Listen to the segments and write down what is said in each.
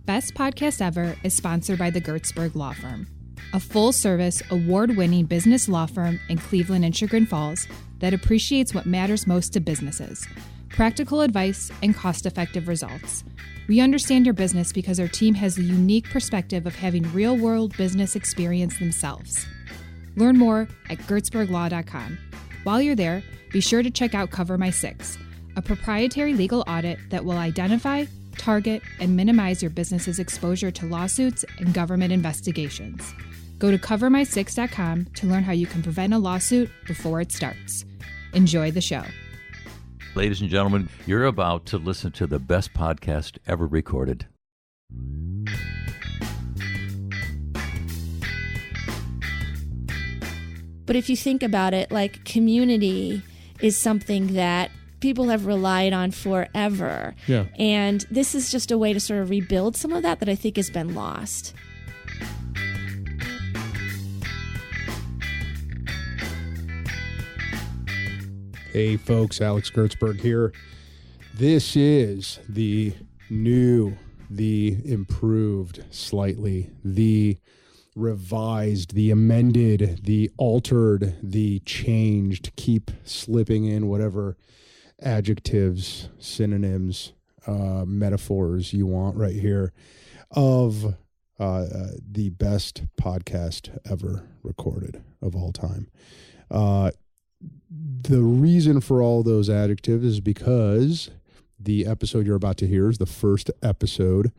Best.Podcast.Ever is sponsored by the Gertzberg Law Firm, a full-service, award-winning business law firm in Cleveland and Chagrin Falls that appreciates what matters most to businesses: practical advice and cost-effective results. We understand your business because our team has the unique perspective of having real-world business experience themselves. Learn more at gertzberglaw.com. While you're there, be sure to check out Cover My Six, a proprietary legal audit that will identify, target, and minimize your business's exposure to lawsuits and government investigations. Go to covermysix.com to learn how you can prevent a lawsuit before it starts. Enjoy the show. Ladies and gentlemen, you're about to listen to the best podcast ever recorded. But if you think about it, like, community is something that people have relied on forever. Yeah. And this is just a way to sort of rebuild some of that I think has been lost. Hey folks, Alex Gertzberg here. This is the new, the improved slightly, the revised, the amended, the altered, the changed, keep slipping in whatever adjectives, synonyms, metaphors you want right here of the best podcast ever recorded of all time. The reason for all those adjectives is because the episode you're about to hear is the first episode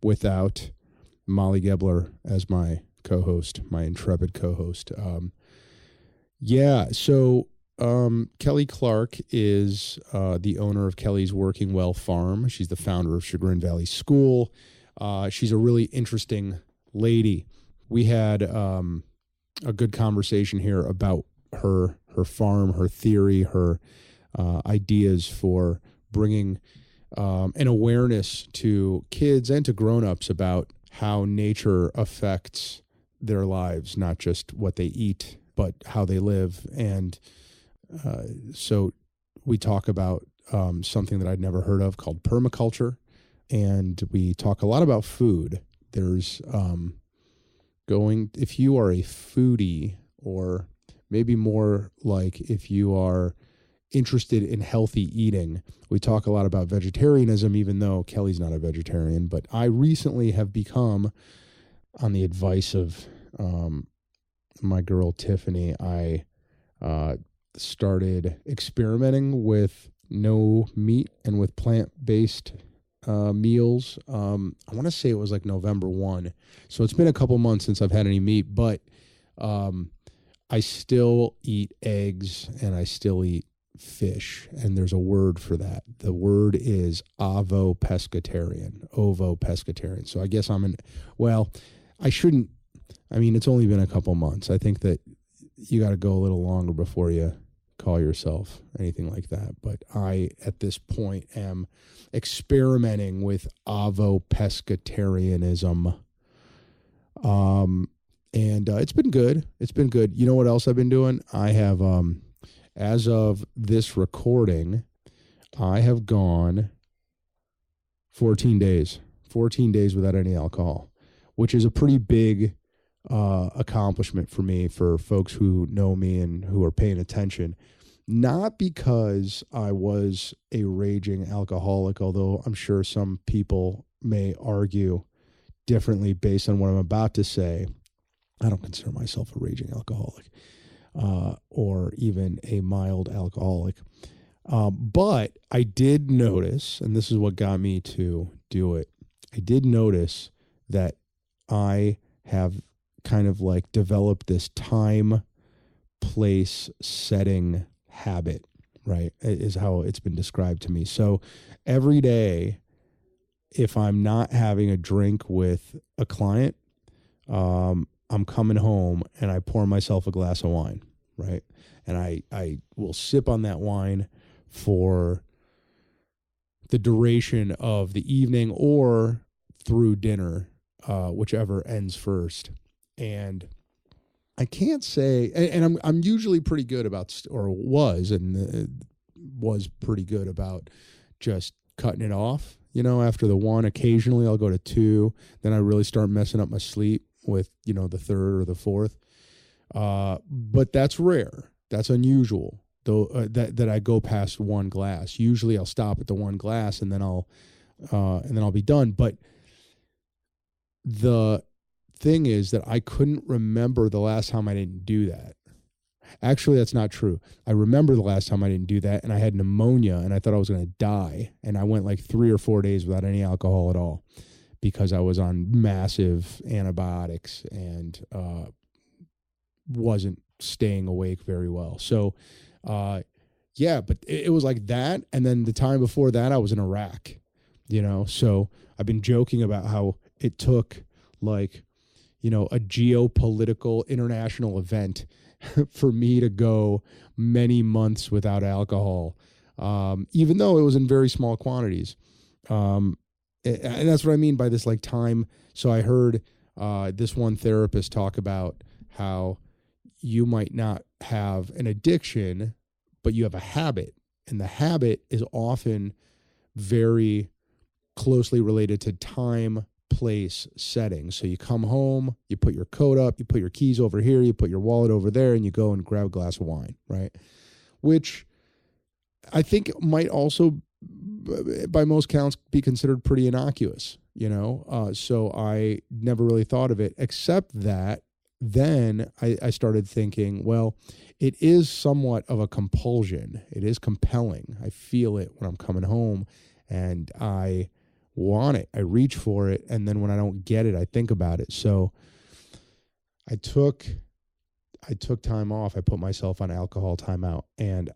without Molly Gebler as my co-host, my intrepid co-host. Kelly Clark is the owner of Kelly's Working Well Farm. She's the founder of Chagrin Valley School. She's a really interesting lady. We had a good conversation here about her farm, her theory, her ideas for bringing an awareness to kids and to grown-ups about how nature affects their lives, not just what they eat, but how they live. And so we talk about something that I'd never heard of called permaculture, and we talk a lot about food. There's if you are a foodie, or maybe more like if you are interested in healthy eating, we talk a lot about vegetarianism, even though Kelly's not a vegetarian. But I recently have become, on the advice of my girl Tiffany, I started experimenting with no meat and with plant-based meals. I want to say it was like November 1. So it's been a couple months since I've had any meat, but I still eat eggs and I still eat fish. And there's a word for that. The word is ovo-pescatarian. So I guess it's only been a couple months. I think that you got to go a little longer before you call yourself anything like that. But I, at this point, am experimenting with ovo-pescatarianism. And it's been good. You know what else I've been doing? I have, as of this recording, I have gone 14 days without any alcohol, which is a pretty big accomplishment for me, for folks who know me and who are paying attention. Not because I was a raging alcoholic, although I'm sure some people may argue differently based on what I'm about to say. I don't consider myself a raging alcoholic or even a mild alcoholic. But I did notice, and this is what got me to do it, I did notice that I have kind of like developed this time, place, setting habit, right? Is how it's been described to me. So every day, if I'm not having a drink with a client, I'm coming home and I pour myself a glass of wine, right? And I will sip on that wine for the duration of the evening or through dinner, whichever ends first. And I can't say, and I'm usually pretty good about, was pretty good about just cutting it off, after the one. Occasionally I'll go to 2. Then I really start messing up my sleep with, the 3rd or the 4th. But that's rare. That's unusual, though, that I go past 1 glass. Usually I'll stop at the 1 glass and then I'll be done. But the thing is that I couldn't remember the last time I didn't do that. Actually, that's not true. I remember the last time I didn't do that, and I had pneumonia, and I thought I was going to die. And I went like 3 or 4 days without any alcohol at all because I was on massive antibiotics and wasn't staying awake very well. So, yeah, but it was like that. And then the time before that, I was in Iraq, So I've been joking about how it took like, a geopolitical international event for me to go many months without alcohol, even though it was in very small quantities. And that's what I mean by this like time. So I heard this one therapist talk about how you might not have an addiction, but you have a habit. And the habit is often very closely related to time, place, setting. So you come home, you put your coat up, you put your keys over here, you put your wallet over there, and you go and grab a glass of wine, right? Which I think might also, by most counts, be considered pretty innocuous, So I never really thought of it, except that then I started thinking, well, it is somewhat of a compulsion. It is compelling. I feel it when I'm coming home, and I want it. I reach for it, and then when I don't get it, I think about it. So I took time off. I put myself on alcohol timeout, and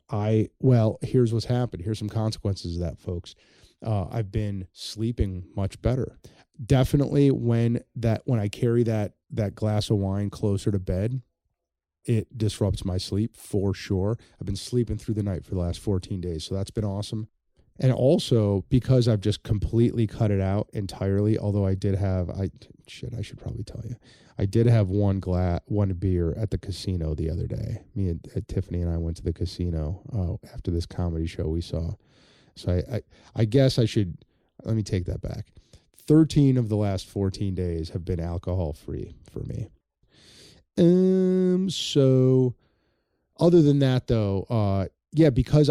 here's what's happened. Here's some consequences of that, folks. I've been sleeping much better. Definitely when I carry that glass of wine closer to bed, it disrupts my sleep for sure. I've been sleeping through the night for the last 14 days, so that's been awesome. And also because I've just completely cut it out entirely, although I did have, I should probably tell you, I did have one beer at the casino the other day. Me and Tiffany and I went to the casino after this comedy show we saw. So I guess let me take that back. 13 of the last 14 days have been alcohol free for me. So other than that though, because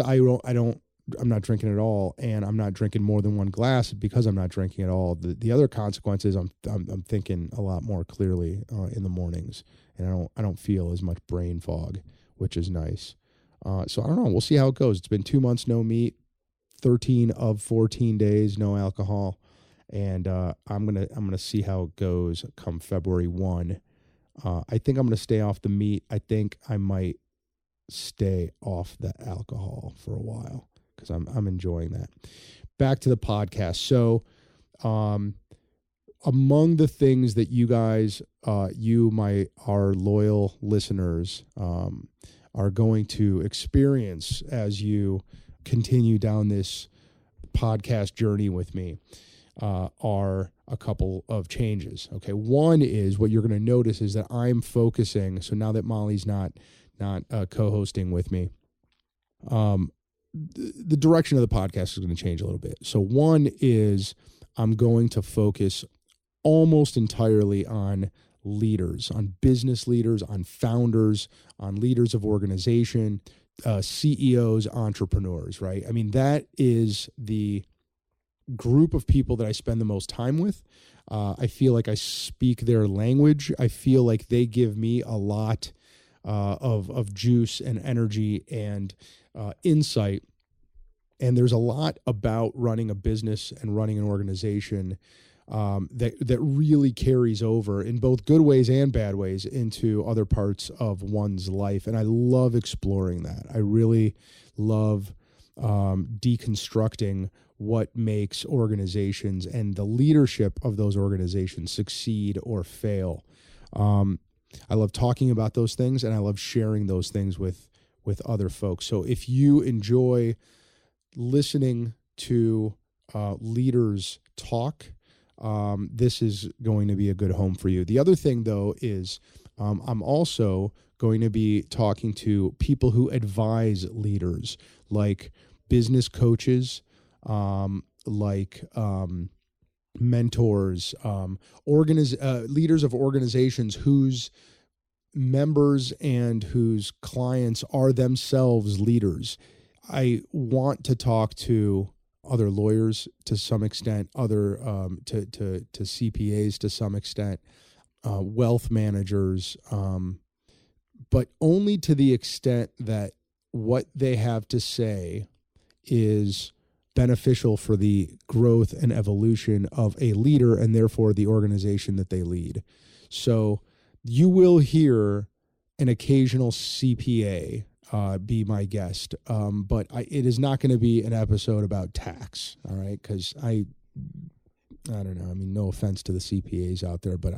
I'm not drinking at all, and I'm not drinking more than 1 glass because I'm not drinking at all. The other consequences, I'm thinking a lot more clearly in the mornings, and I don't feel as much brain fog, which is nice. So I don't know. We'll see how it goes. It's been 2 months no meat, 13 of 14 days no alcohol, and I'm gonna see how it goes come February 1. I think I'm gonna stay off the meat. I think I might stay off the alcohol for a while, because I'm enjoying that. Back to the podcast. So among the things that you guys, our loyal listeners, are going to experience as you continue down this podcast journey with me are a couple of changes. Okay. One is what you're going to notice is that I'm focusing. So now that Molly's not co-hosting with me, the direction of the podcast is going to change a little bit. So one is I'm going to focus almost entirely on leaders, on business leaders, on founders, on leaders of organization, CEOs, entrepreneurs, right? I mean, that is the group of people that I spend the most time with. I feel like I speak their language. I feel like they give me a lot of juice and energy and insight. And there's a lot about running a business and running an organization that really carries over in both good ways and bad ways into other parts of one's life. And I love exploring that. I really love deconstructing what makes organizations and the leadership of those organizations succeed or fail. I love talking about those things, and I love sharing those things with other folks. So if you enjoy listening to leaders talk, this is going to be a good home for you. The other thing, though, is I'm also going to be talking to people who advise leaders, like business coaches, like mentors, leaders of organizations whose members and whose clients are themselves leaders. I want to talk to other lawyers to some extent, other to CPAs to some extent, wealth managers, but only to the extent that what they have to say is beneficial for the growth and evolution of a leader and therefore the organization that they lead. So you will hear an occasional CPA be my guest, but it is not going to be an episode about tax, all right? Because I don't know. I mean, no offense to the CPAs out there, but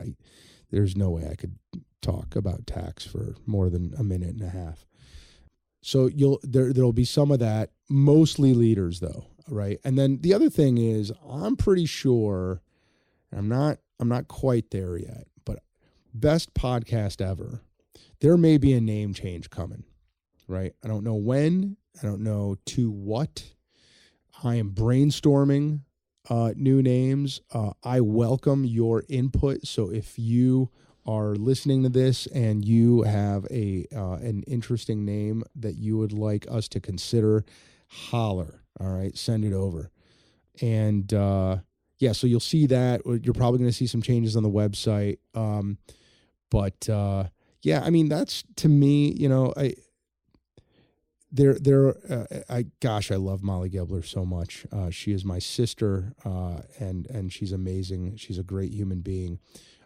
there's no way I could talk about tax for more than a minute and a half. So there'll be some of that, mostly leaders though, right? And then the other thing is, I'm pretty sure, I'm not quite there yet, but Best Podcast Ever, there may be a name change coming, right? I don't know when, I don't know to what. I am brainstorming new names. I welcome your input. So if you are listening to this and you have an interesting name that you would like us to consider, holler. All right, send it over. And so you'll see that. You're probably going to see some changes on the website. I mean, that's, to me, I love Molly Gebler so much. She is my sister, and she's amazing. She's a great human being.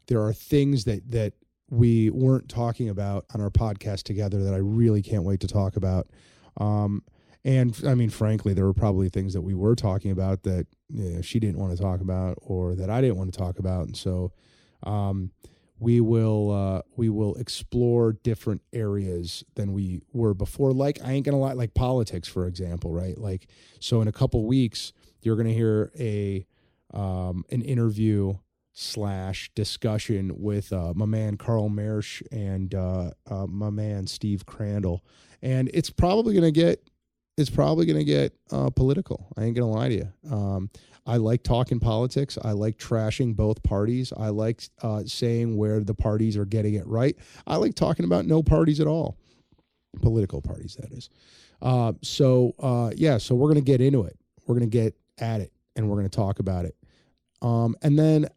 There are things that we weren't talking about on our podcast together that I really can't wait to talk about. And I mean, frankly, there were probably things that we were talking about that she didn't want to talk about or that I didn't want to talk about. And so, we will explore different areas than we were before. Like, I ain't gonna lie, like politics, for example, right? Like, so in a couple weeks, you're gonna hear an interview / discussion with my man Carl Mersch and my man Steve Crandall, and it's probably gonna get political. I ain't gonna lie to you. I like talking politics. I like trashing both parties. I like saying where the parties are getting it right. I like talking about no parties at all. Political parties, that is. So we're going to get into it. We're going to get at it, and we're going to talk about it. And then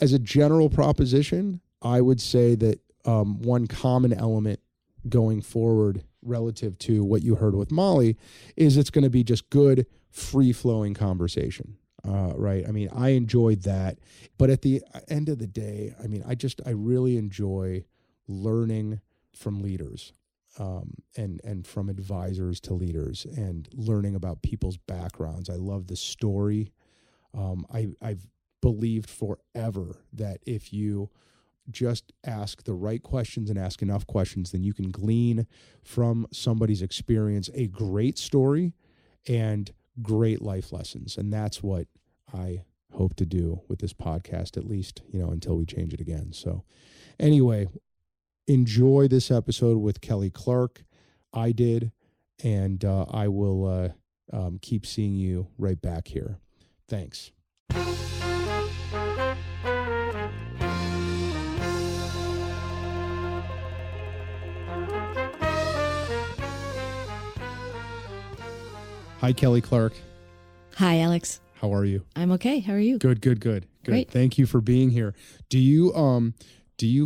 as a general proposition, I would say that one common element going forward relative to what you heard with Molly is it's going to be just good, free-flowing conversation. Right. I mean, I enjoyed that, but at the end of the day, I mean, I really enjoy learning from leaders, and from advisors to leaders, and learning about people's backgrounds. I love the story. I've believed forever that if you just ask the right questions and ask enough questions, then you can glean from somebody's experience a great story and great life lessons. And that's what I hope to do with this podcast, at least, until we change it again. So anyway, enjoy this episode with Kelly Clark. I did, and I will keep seeing you right back here. Thanks. Hi, Kelly Clark. Hi, Alex. How are you? I'm okay. How are you? Good. Great. Thank you for being here. Do you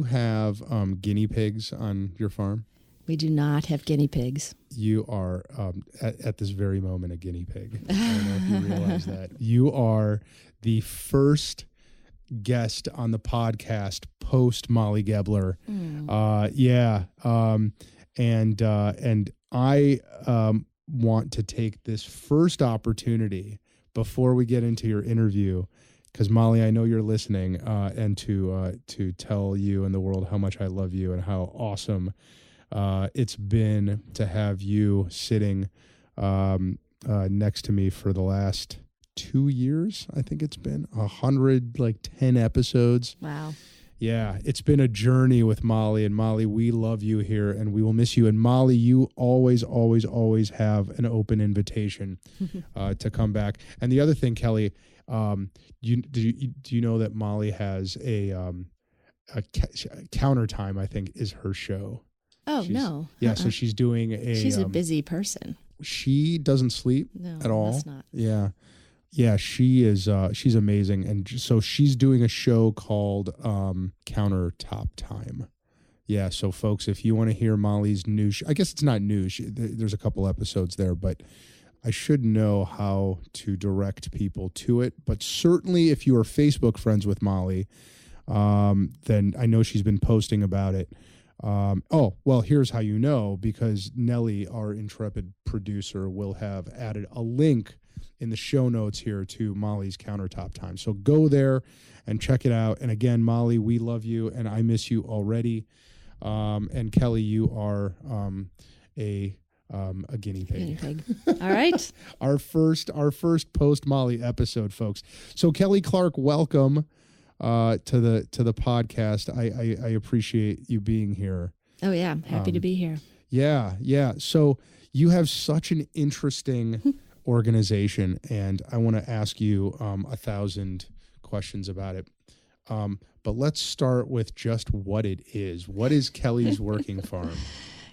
have guinea pigs on your farm? We do not have guinea pigs. You are at this very moment a guinea pig. I don't know if you realize that. You are the first guest on the podcast post Molly Gebler. And I want to take this first opportunity before we get into your interview, because Molly, I know you're listening, and to tell you and the world how much I love you and how awesome it's been to have you sitting next to me for the last 2 years. I think it's been 110 episodes. Wow. Yeah, it's been a journey with Molly, and Molly, we love you here, and we will miss you. And Molly, you always, always, always have an open invitation to come back. And the other thing, Kelly, do you know that Molly has a Counter Time? I think is her show. Oh, no. Yeah, so she's doing She's a busy person. She doesn't sleep at all. That's not. Yeah. Yeah, she is. She's amazing, and so she's doing a show called Countertop Time. Yeah, so folks, if you want to hear Molly's new, I guess it's not new. There's a couple episodes there, but I should know how to direct people to it. But certainly, if you are Facebook friends with Molly, then I know she's been posting about it. Here's how you know, because Nellie, our intrepid producer, will have added a link in the show notes here to Molly's Countertop Time. So go there and check it out. And again, Molly, we love you and I miss you already. And Kelly, you are a guinea pig. Guinea pig. All right. Our first post Molly episode, folks. So Kelly Clark, welcome to the podcast. I appreciate you being here. Oh yeah, I'm happy to be here. Yeah. So you have such an interesting organization, and I want to ask you 1,000 questions about it. But let's start with just what it is. What is Kelly's Working Farm?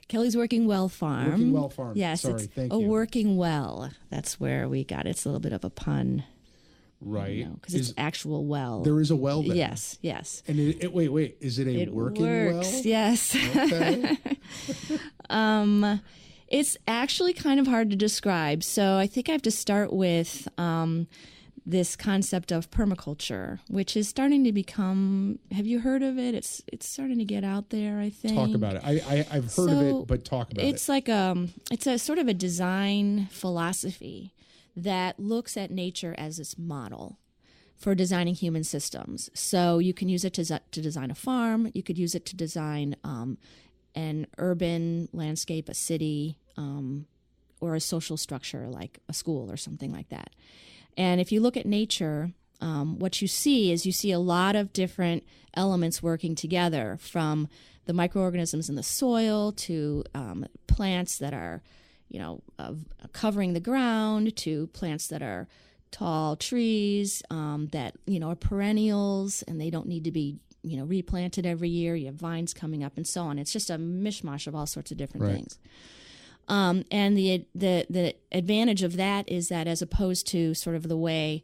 Kelly's Working Well Farm. Working Well Farm. Yes, sorry, it's thank you. Working well. That's where we got it. It's a little bit of a pun. Right. Because it's actual well. There is a well there. Yes. And wait. Is it a working works, well? Yes. Okay. It's actually kind of hard to describe. So I think I have to start with this concept of permaculture, which is starting to become, have you heard of it? It's starting to get out there, I think. Talk about it. I've heard of it, but talk about it. It's like it's a sort of a design philosophy that looks at nature as its model for designing human systems. So you can use it to design a farm. You could use it to design an urban landscape, a city, or a social structure like a school or something like that. And if you look at nature, what you see a lot of different elements working together, from the microorganisms in the soil to plants that are, covering the ground, to plants that are tall trees that, are perennials and they don't need to be, replanted every year. You have vines coming up and so on. It's just a mishmash of all sorts of different things. And the advantage of that is that, as opposed to sort of the way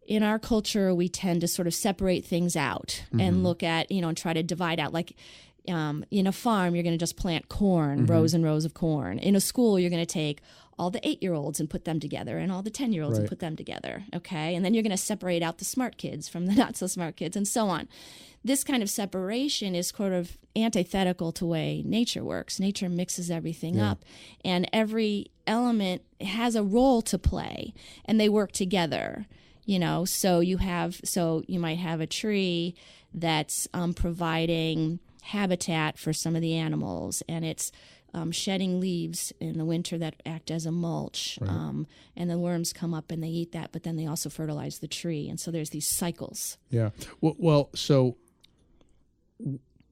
in our culture we tend to sort of separate things out and look at, and try to divide out, like in a farm you're going to just plant corn, rows and rows of corn. In a school you're going to take all the 8-year-olds and put them together, and all the 10-year-olds and put them together, okay? And then you're going to separate out the smart kids from the not so smart kids, and so on. This kind of separation is sort of antithetical to the way nature works. Nature mixes everything up, and every element has a role to play, and they work together. So you might have a tree that's providing habitat for some of the animals, and it's shedding leaves in the winter that act as a mulch, and the worms come up and they eat that, but then they also fertilize the tree, and so there's these cycles. Yeah. Well, so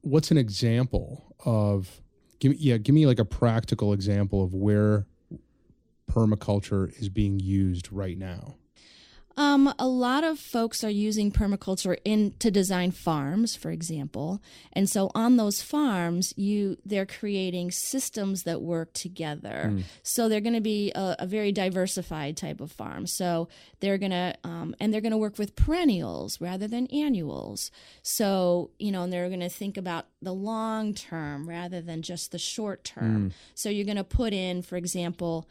what's an example of? Give me like a practical example of where permaculture is being used right now. A lot of folks are using permaculture to design farms, for example. And so on those farms, they're creating systems that work together. So they're going to be a very diversified type of farm. So they're going to work with perennials rather than annuals. So, and they're going to think about the long term rather than just the short term. So you're going to put in, for example,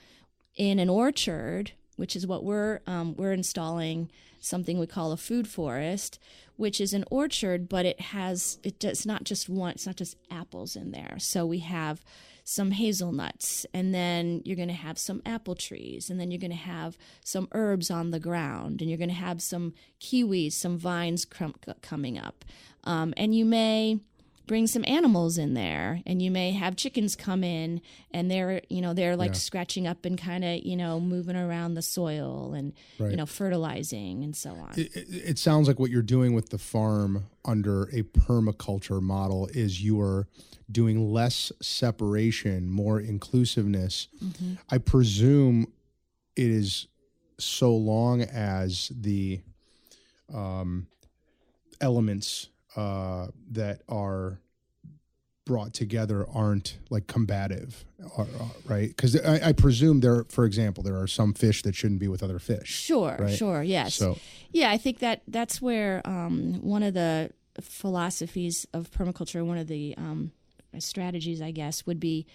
in an orchard, which is what we're installing, something we call a food forest, which is an orchard, but it's not just apples in there. So we have some hazelnuts, and then you're going to have some apple trees, and then you're going to have some herbs on the ground, and you're going to have some kiwis, some vines coming up. And you may bring some animals in there, and you may have chickens come in, and they're like scratching up and kind of, moving around the soil and, fertilizing and so on. It sounds like what you're doing with the farm under a permaculture model is you are doing less separation, more inclusiveness. Mm-hmm. I presume it is so long as the elements that are brought together aren't like combative, right? Because I presume for example, there are some fish that shouldn't be with other fish. Sure, right? Sure, yes. So, yeah, I think that's where one of the philosophies of permaculture, one of the strategies, I guess, would be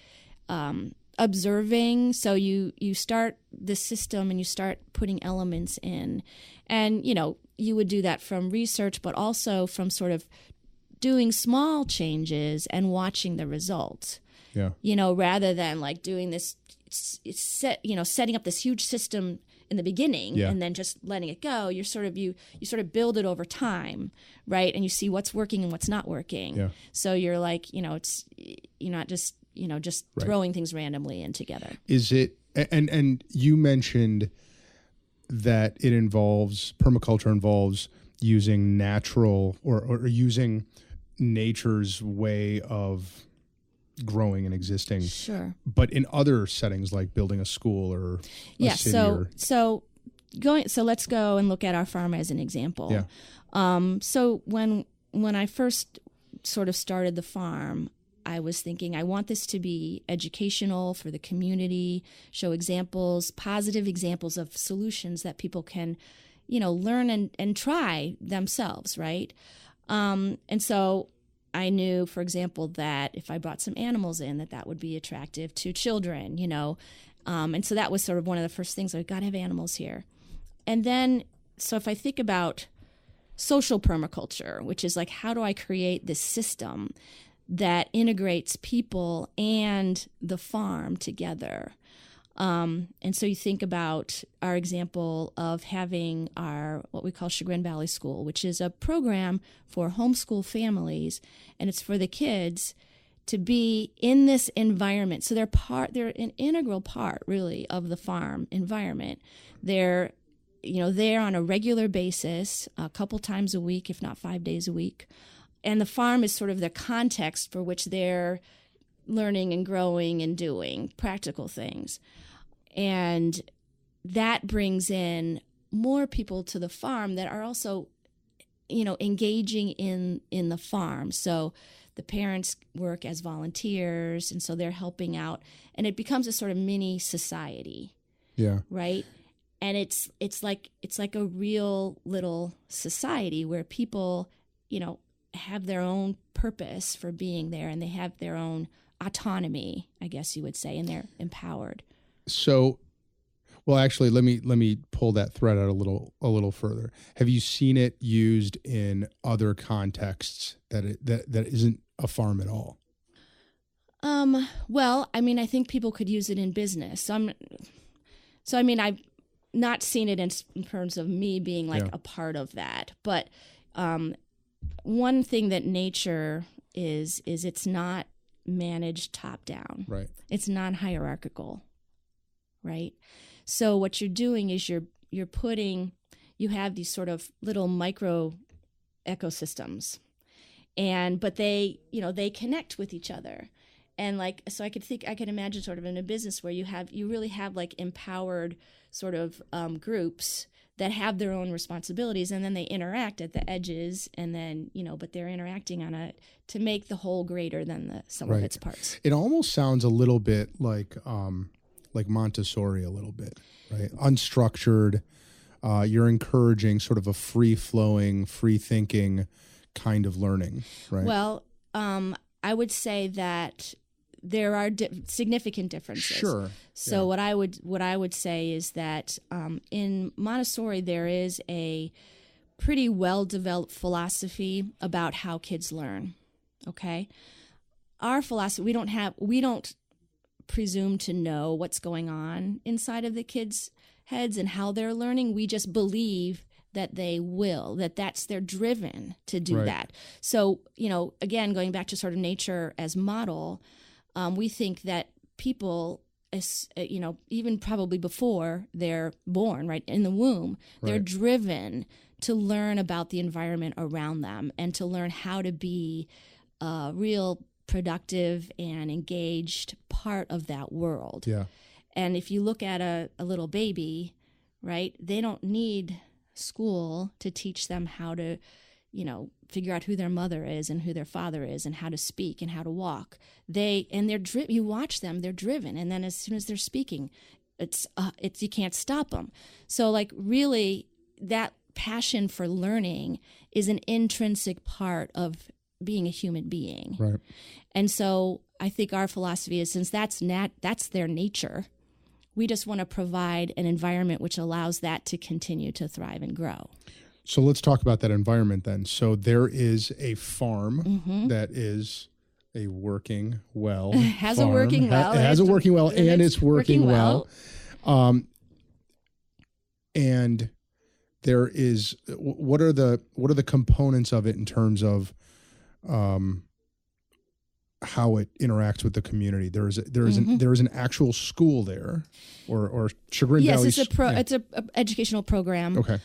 observing. So you start the system and you start putting elements in, and you would do that from research, but also from sort of doing small changes and watching the result. Yeah. Rather than like doing this, setting up this huge system in the beginning and then just letting it go. You sort of build it over time, right? And you see what's working and what's not working. Yeah. So you're like, you're not just throwing things randomly in together. Is it? And you mentioned that permaculture involves using natural or using nature's way of growing and existing. Sure. But in other settings like building a school or a city so let's go and look at our farm as an example. Yeah. So when I first sort of started the farm, I was thinking, I want this to be educational for the community, show examples, positive examples of solutions that people can, learn and try themselves, right? And so I knew, for example, that if I brought some animals in, that would be attractive to children, and so that was sort of one of the first things. I've got to have animals here. And then, so if I think about social permaculture, which is like, how do I create this system that integrates people and the farm together? And so you think about our example of having what we call Chagrin Valley School, which is a program for homeschool families, and it's for the kids to be in this environment. So they're an integral part, really, of the farm environment. They're there on a regular basis, a couple times a week, if not 5 days a week. And the farm is sort of the context for which they're learning and growing and doing practical things. And that brings in more people to the farm that are also, engaging in the farm. So the parents work as volunteers, and so they're helping out. And it becomes a sort of mini society. Yeah. Right? And it's like a real little society where people, have their own purpose for being there, and they have their own autonomy, I guess you would say, and they're empowered. So, well, actually, let me pull that thread out a little further. Have you seen it used in other contexts that isn't a farm at all? Well, I mean, I think people could use it in business. I've not seen it in terms of me being like a part of that, but one thing that nature is it's not managed top down. Right. It's non-hierarchical. Right. So what you're doing is you have these sort of little micro ecosystems, but they connect with each other. And so I could imagine sort of in a business where you really have like empowered sort of groups that have their own responsibilities, and then they interact at the edges, and then, but they're interacting on it to make the whole greater than the sum of its parts. It almost sounds a little bit like Montessori a little bit, right? Unstructured. You're encouraging sort of a free-flowing, free-thinking kind of learning, right? Well, I would say that there are significant differences. Sure. So what I would say is that in Montessori there is a pretty well-developed philosophy about how kids learn. Okay, our philosophy, we don't presume to know what's going on inside of the kids' heads and how they're learning. We just believe that they will, that's they're driven to do Right. that. So, again, going back to sort of nature as model, we think that people, even probably before they're born, right, in the womb, they're Right. driven to learn about the environment around them and to learn how to be a real productive and engaged part of that world. Yeah. And if you look at a little baby, right, they don't need school to teach them how to, figure out who their mother is and who their father is and how to speak and how to walk. You watch them, they're driven. And then as soon as they're speaking, it's you can't stop them. So like really that passion for learning is an intrinsic part of being a human being. Right. And so I think our philosophy is, since that's their nature, we just want to provide an environment which allows that to continue to thrive and grow. So let's talk about that environment then. So there is a farm Mm-hmm. that is a working well. Has a farm. working well. It has a working well, and it's working well. And there is, what are the components of it in terms of how it interacts with the community? There is an actual school there, or Chagrin Valley. Yes, it's a educational program. Okay.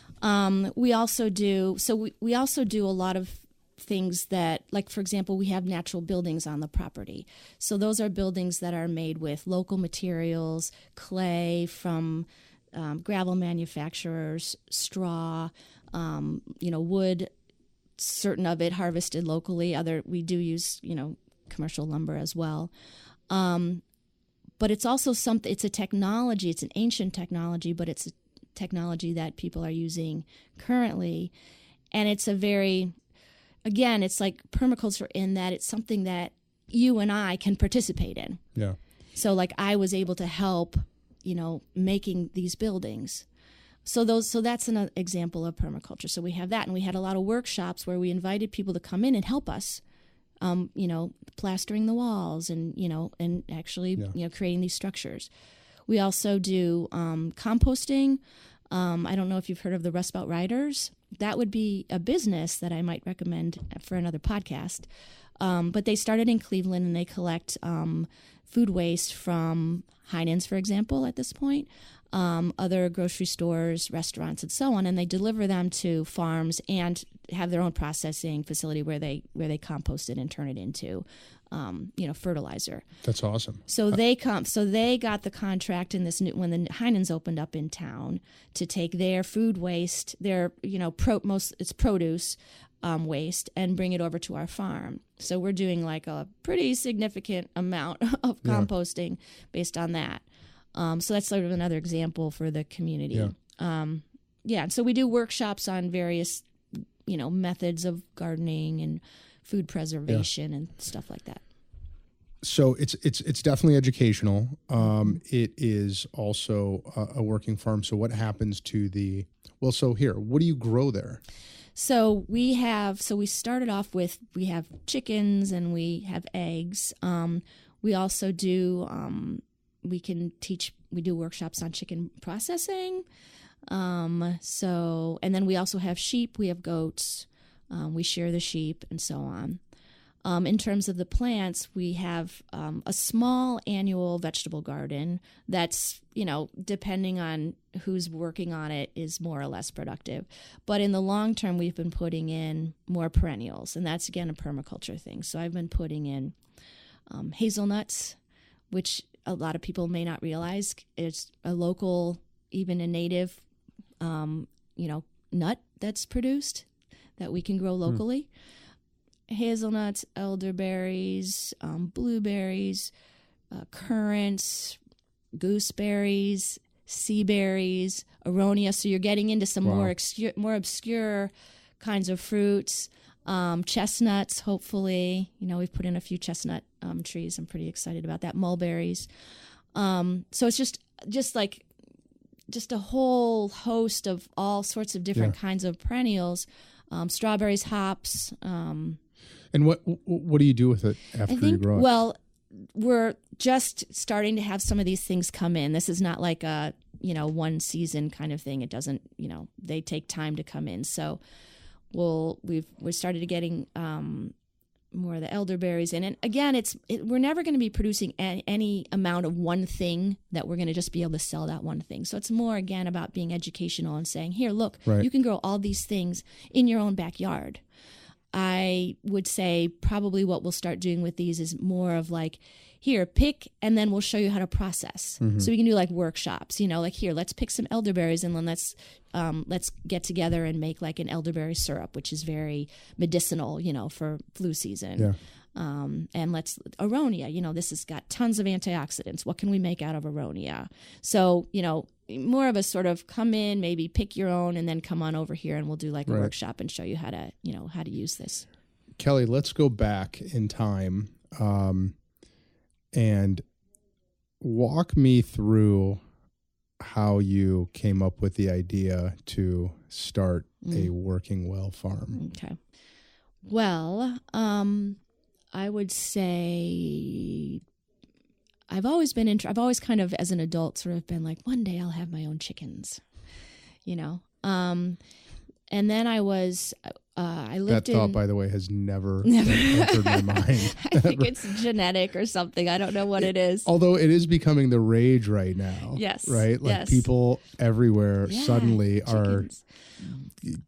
We also do a lot of things that, like, for example, we have natural buildings on the property. So those are buildings that are made with local materials, clay from gravel manufacturers, straw, wood, certain of it harvested locally. We do use, commercial lumber as well. But it's also it's a technology, it's an ancient technology, but it's a technology that people are using currently. And it's it's like permaculture in that it's something that you and I can participate in. Yeah. So like I was able to help, making these buildings. So that's an example of permaculture. So we have that, and we had a lot of workshops where we invited people to come in and help us, plastering the walls and, and actually, creating these structures. We also do composting. I don't know if you've heard of the Rust Belt Riders. That would be a business that I might recommend for another podcast. But they started in Cleveland, and they collect food waste from Heinen's, for example, at this point, other grocery stores, restaurants, and so on, and they deliver them to farms and have their own processing facility where they compost it and turn it into, fertilizer. That's awesome. So they got the contract when the Heinen's opened up in town to take their food waste, their it's produce waste, and bring it over to our farm. So we're doing like a pretty significant amount of composting based on that. So that's sort of another example for the community. Yeah. So we do workshops on various, methods of gardening and food preservation and stuff like that. So it's definitely educational. It is also a working farm. So what happens to what do you grow there? So we started off with, we have chickens and we have eggs. We also do, we do workshops on chicken processing. And then we also have sheep, we have goats, we share the sheep and so on. In terms of the plants, we have a small annual vegetable garden that's, depending on who's working on it, is more or less productive. But in the long term, we've been putting in more perennials, and that's, again, a permaculture thing. So I've been putting in hazelnuts, which a lot of people may not realize is a local, even a native, nut that's produced that we can grow locally. Hazelnuts, elderberries, blueberries, currants, gooseberries, sea berries, aronia. So you're getting into some more obscure kinds of fruits. Chestnuts, hopefully. We've put in a few chestnut trees. I'm pretty excited about that. Mulberries. So it's just a whole host of all sorts of different kinds of perennials. Strawberries, hops. And what do you do with it after you grow it? Well, we're just starting to have some of these things come in. This is not like a one season kind of thing. It doesn't, they take time to come in. So we started getting more of the elderberries in. And again, we're never going to be producing any amount of one thing that we're going to just be able to sell that one thing. So it's more, again, about being educational and saying, here, look, you can grow all these things in your own backyard. I would say probably what we'll start doing with these is more of like, here, pick, and then we'll show you how to process. Mm-hmm. So we can do like workshops, like here, let's pick some elderberries and then let's get together and make like an elderberry syrup, which is very medicinal, for flu season. Yeah. And aronia, this has got tons of antioxidants. What can we make out of aronia? So, more of a sort of come in, maybe pick your own, and then come on over here and we'll do like a workshop and show you how to use this. Kelly, let's go back in time and walk me through how you came up with the idea to start a working well farm. Okay. Well, I would say I've always kind of, as an adult, sort of been like, one day I'll have my own chickens, and then I lived that thought, by the way, has never entered my mind. I think it's genetic or something. I don't know what it is. Although it is becoming the rage right now. Yes. Right? Like people everywhere suddenly chickens. Are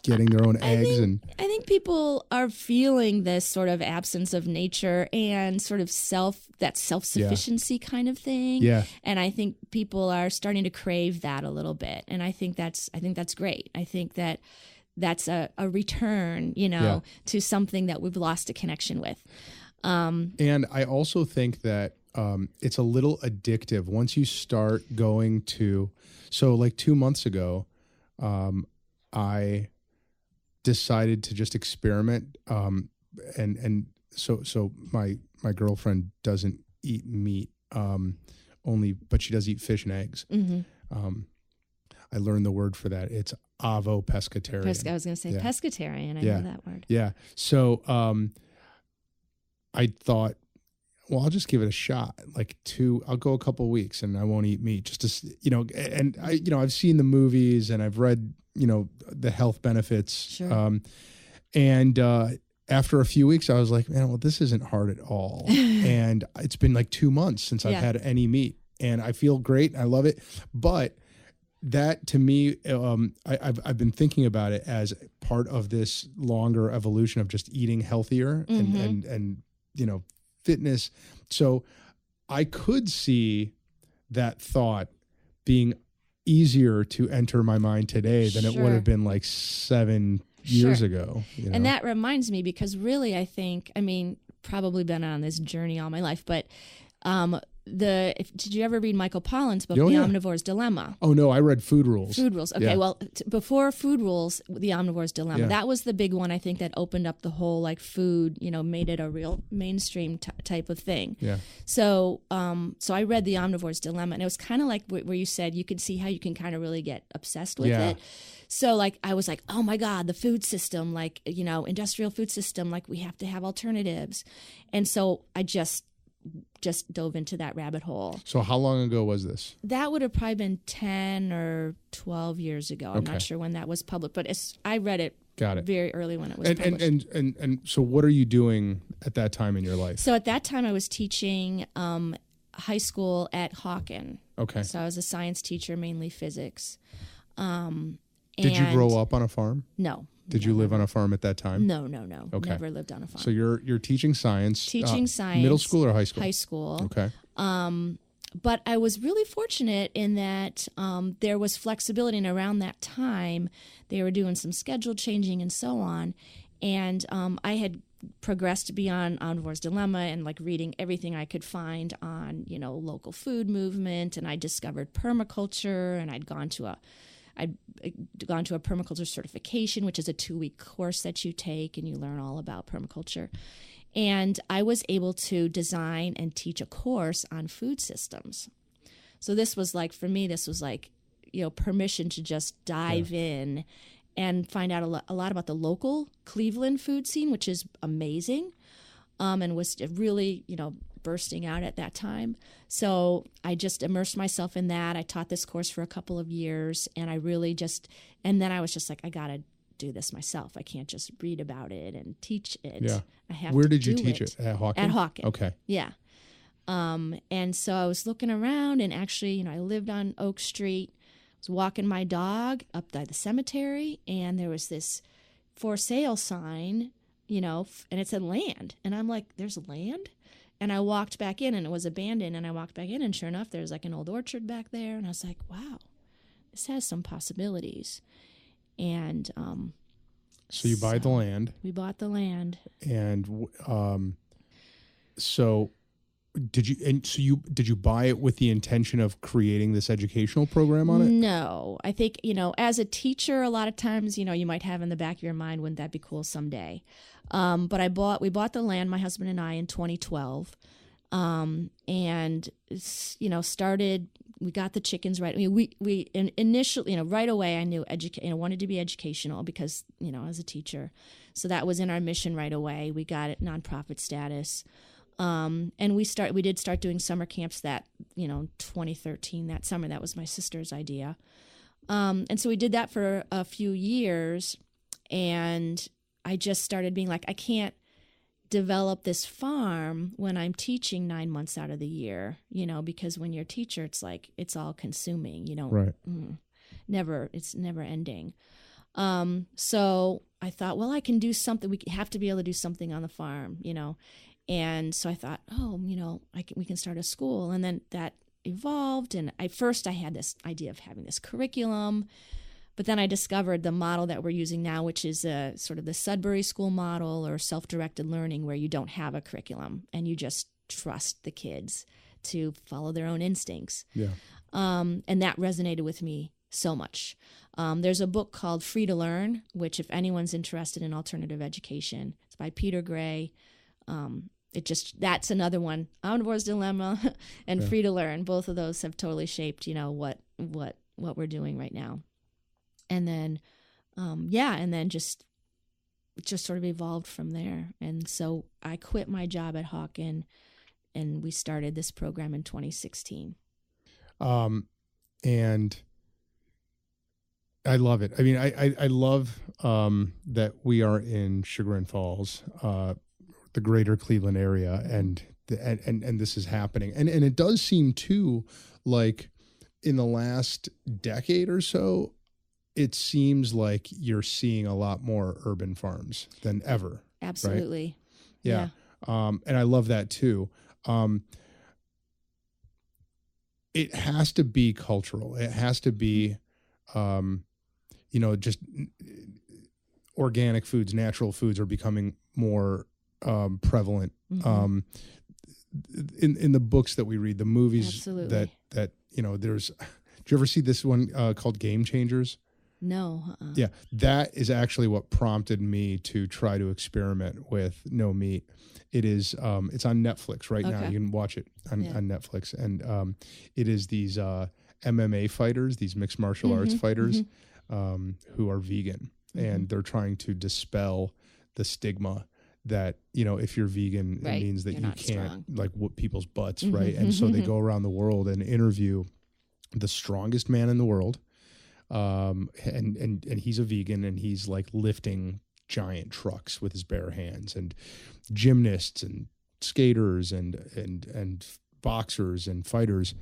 getting their own eggs. I think people are feeling this sort of absence of nature and sort of self-sufficiency kind of thing. Yeah. And I think people are starting to crave that a little bit. And I think that's great. I think that's a return, to something that we've lost a connection with. And I also think that it's a little addictive once you start going to, so like 2 months ago, I decided to just experiment. And so my girlfriend doesn't eat meat, but she does eat fish and eggs. Mm-hmm. I learned the word for that. It's pescatarian. I was going to say pescatarian. I know that word. Yeah. So I thought, well, I'll just give it a shot. I'll go a couple of weeks and I won't eat meat just to, and I've seen the movies and I've read, the health benefits. Sure. And after a few weeks, I was like, man, well, this isn't hard at all. And it's been like 2 months since I've had any meat and I feel great. I love it. But that to me, I've been thinking about it as part of this longer evolution of just eating healthier and fitness. So I could see that thought being easier to enter my mind today than it would have been like 7 years ago. And that reminds me, because really probably been on this journey all my life, but did you ever read Michael Pollan's book, The Omnivore's Dilemma? Oh no, I read Food Rules. Food Rules. Okay, well, before Food Rules, The Omnivore's Dilemma. Yeah. That was the big one, I think, that opened up the whole food, made it a real mainstream type of thing. Yeah. So, so I read The Omnivore's Dilemma, and it was kind of like where you said you could see how you can kind of really get obsessed with it. So I was like, oh my God, the food system, industrial food system, we have to have alternatives. And so I just dove into that rabbit hole. So how long ago was this? That would have probably been 10 or 12 years ago. I'm not sure when that was public, but I read it very early when it was published. And so what are you doing at that time in your life? So at that time I was teaching high school at Hawken. Okay. So I was a science teacher, mainly physics. Did you grow up on a farm? No. Did you live on a farm at that time? No. Okay. Never lived on a farm. So you're teaching science. Science. Middle school or high school? High school. Okay. But I was really fortunate in that there was flexibility, and around that time they were doing some schedule changing and so on. And I had progressed beyond Omnivore's Dilemma and reading everything I could find on local food movement, and I discovered permaculture, and I'd gone to a permaculture certification, which is a 2-week course that you take and you learn all about permaculture. And I was able to design and teach a course on food systems. So this was for me, this was permission to just dive in and find out a lot about the local Cleveland food scene, which is amazing. And was really, bursting out at that time. So I just immersed myself in that. I taught this course for a couple of years, and I really and then I was just like, I got to do this myself. I can't just read about it and teach it. Yeah. I have Where to did you do teach it? At Hawken? At Hawken. Okay. Yeah. And so I was looking around, and actually, I lived on Oak Street. I was walking my dog up by the cemetery, and there was this for sale sign, and it said land. And I'm like, there's land? And I walked back in, and it was abandoned. And I walked back in, and sure enough, there's like an old orchard back there. And I was like, wow, this has some possibilities. And so you buy the land. We bought the land. And so did you buy it with the intention of creating this educational program on it? No. I think, as a teacher, a lot of times, you might have in the back of your mind, wouldn't that be cool someday? But we bought the land, my husband and I, in 2012. And started, we got the chickens right. I mean, we initially, right away, I knew wanted to be educational because, as a teacher. So that was in our mission right away. We got it nonprofit status. And we did start doing summer camps that, 2013, that summer. That was my sister's idea. And so we did that for a few years, and I just started being like, I can't develop this farm when I'm teaching 9 months out of the year, because when you're a teacher, it's like, it's all consuming, right. It's never ending. So I thought, well, I can do something. We have to be able to do something on the farm, And so I thought, we can start a school. And then that evolved. And I had this idea of having this curriculum, but then I discovered the model that we're using now, which is sort of the Sudbury School model or self-directed learning, where you don't have a curriculum and you just trust the kids to follow their own instincts. Yeah. And that resonated with me so much. There's a book called Free to Learn, which if anyone's interested in alternative education, it's by Peter Gray. That's another one. Omnivore's Dilemma and Free to Learn. Both of those have totally shaped, what we're doing right now. And then, and then just sort of evolved from there. And so I quit my job at Hawken, and we started this program in 2016. And I love it. I mean, I love that we are in Chagrin Falls, the greater Cleveland area, and this is happening. And it does seem too like in the last decade or so, it seems like you're seeing a lot more urban farms than ever. Absolutely. Right? Yeah. And I love that too. It has to be cultural. It has to be, just organic foods, natural foods are becoming more prevalent. Mm-hmm. In the books that we read, the movies Absolutely. that there's. Did you ever see this one called Game Changers? No. Yeah, that is actually what prompted me to try to experiment with no meat. It is it's on Netflix right now. You can watch it on Netflix, and it is these MMA fighters, these mixed martial arts fighters, who are vegan, and they're trying to dispel the stigma that, if you're vegan, it means that you can't strong. like whoop people's butts, right? And so they go around the world and interview the strongest man in the world. And he's a vegan, and he's like lifting giant trucks with his bare hands, and gymnasts and skaters and boxers and fighters.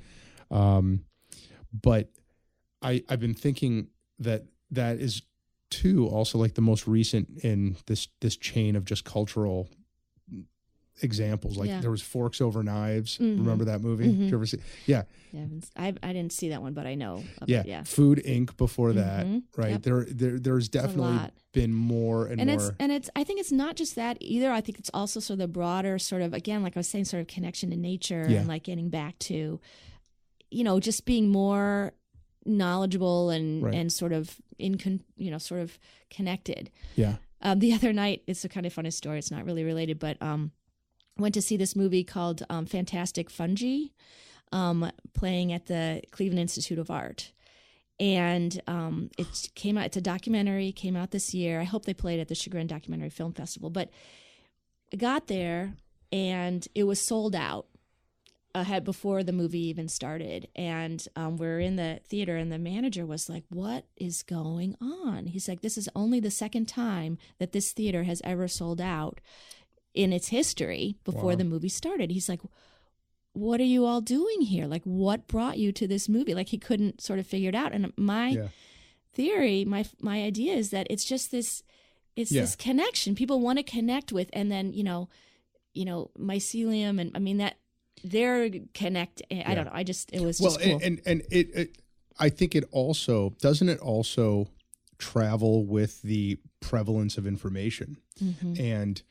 But I've been thinking that is too also like the most recent in this chain of just cultural examples. Like there was Forks Over Knives. Remember that movie? Did you ever see? Yeah. I didn't see that one, but I know. Yeah. Food Inc. before that, right? Yep. There's definitely been more and more. I think it's not just that either. I think it's also sort of the broader sort of, again, like I was saying, sort of connection to nature and like getting back to, just being more knowledgeable and sort of sort of connected. Yeah. The other night, it's a kind of funny story. It's not really related, but went to see this movie called Fantastic Fungi, playing at the Cleveland Institute of Art. And it came out, it's a documentary, came out this year. I hope they played it at the Chagrin Documentary Film Festival. But I got there, and it was sold out. ahead before the movie even started, and we're in the theater, and the manager was like, "What is going on?" He's like, "This is only the second time that this theater has ever sold out in its history before the movie started." He's like, "What are you all doing here? Like, what brought you to this movie?" Like, he couldn't sort of figure it out. And my theory, my idea is that it's just this, this connection people want to connect with, and then mycelium, and I mean that. They're connect. I don't know. It was just cool. And it I think it also doesn't travel with the prevalence of information. Mm-hmm. And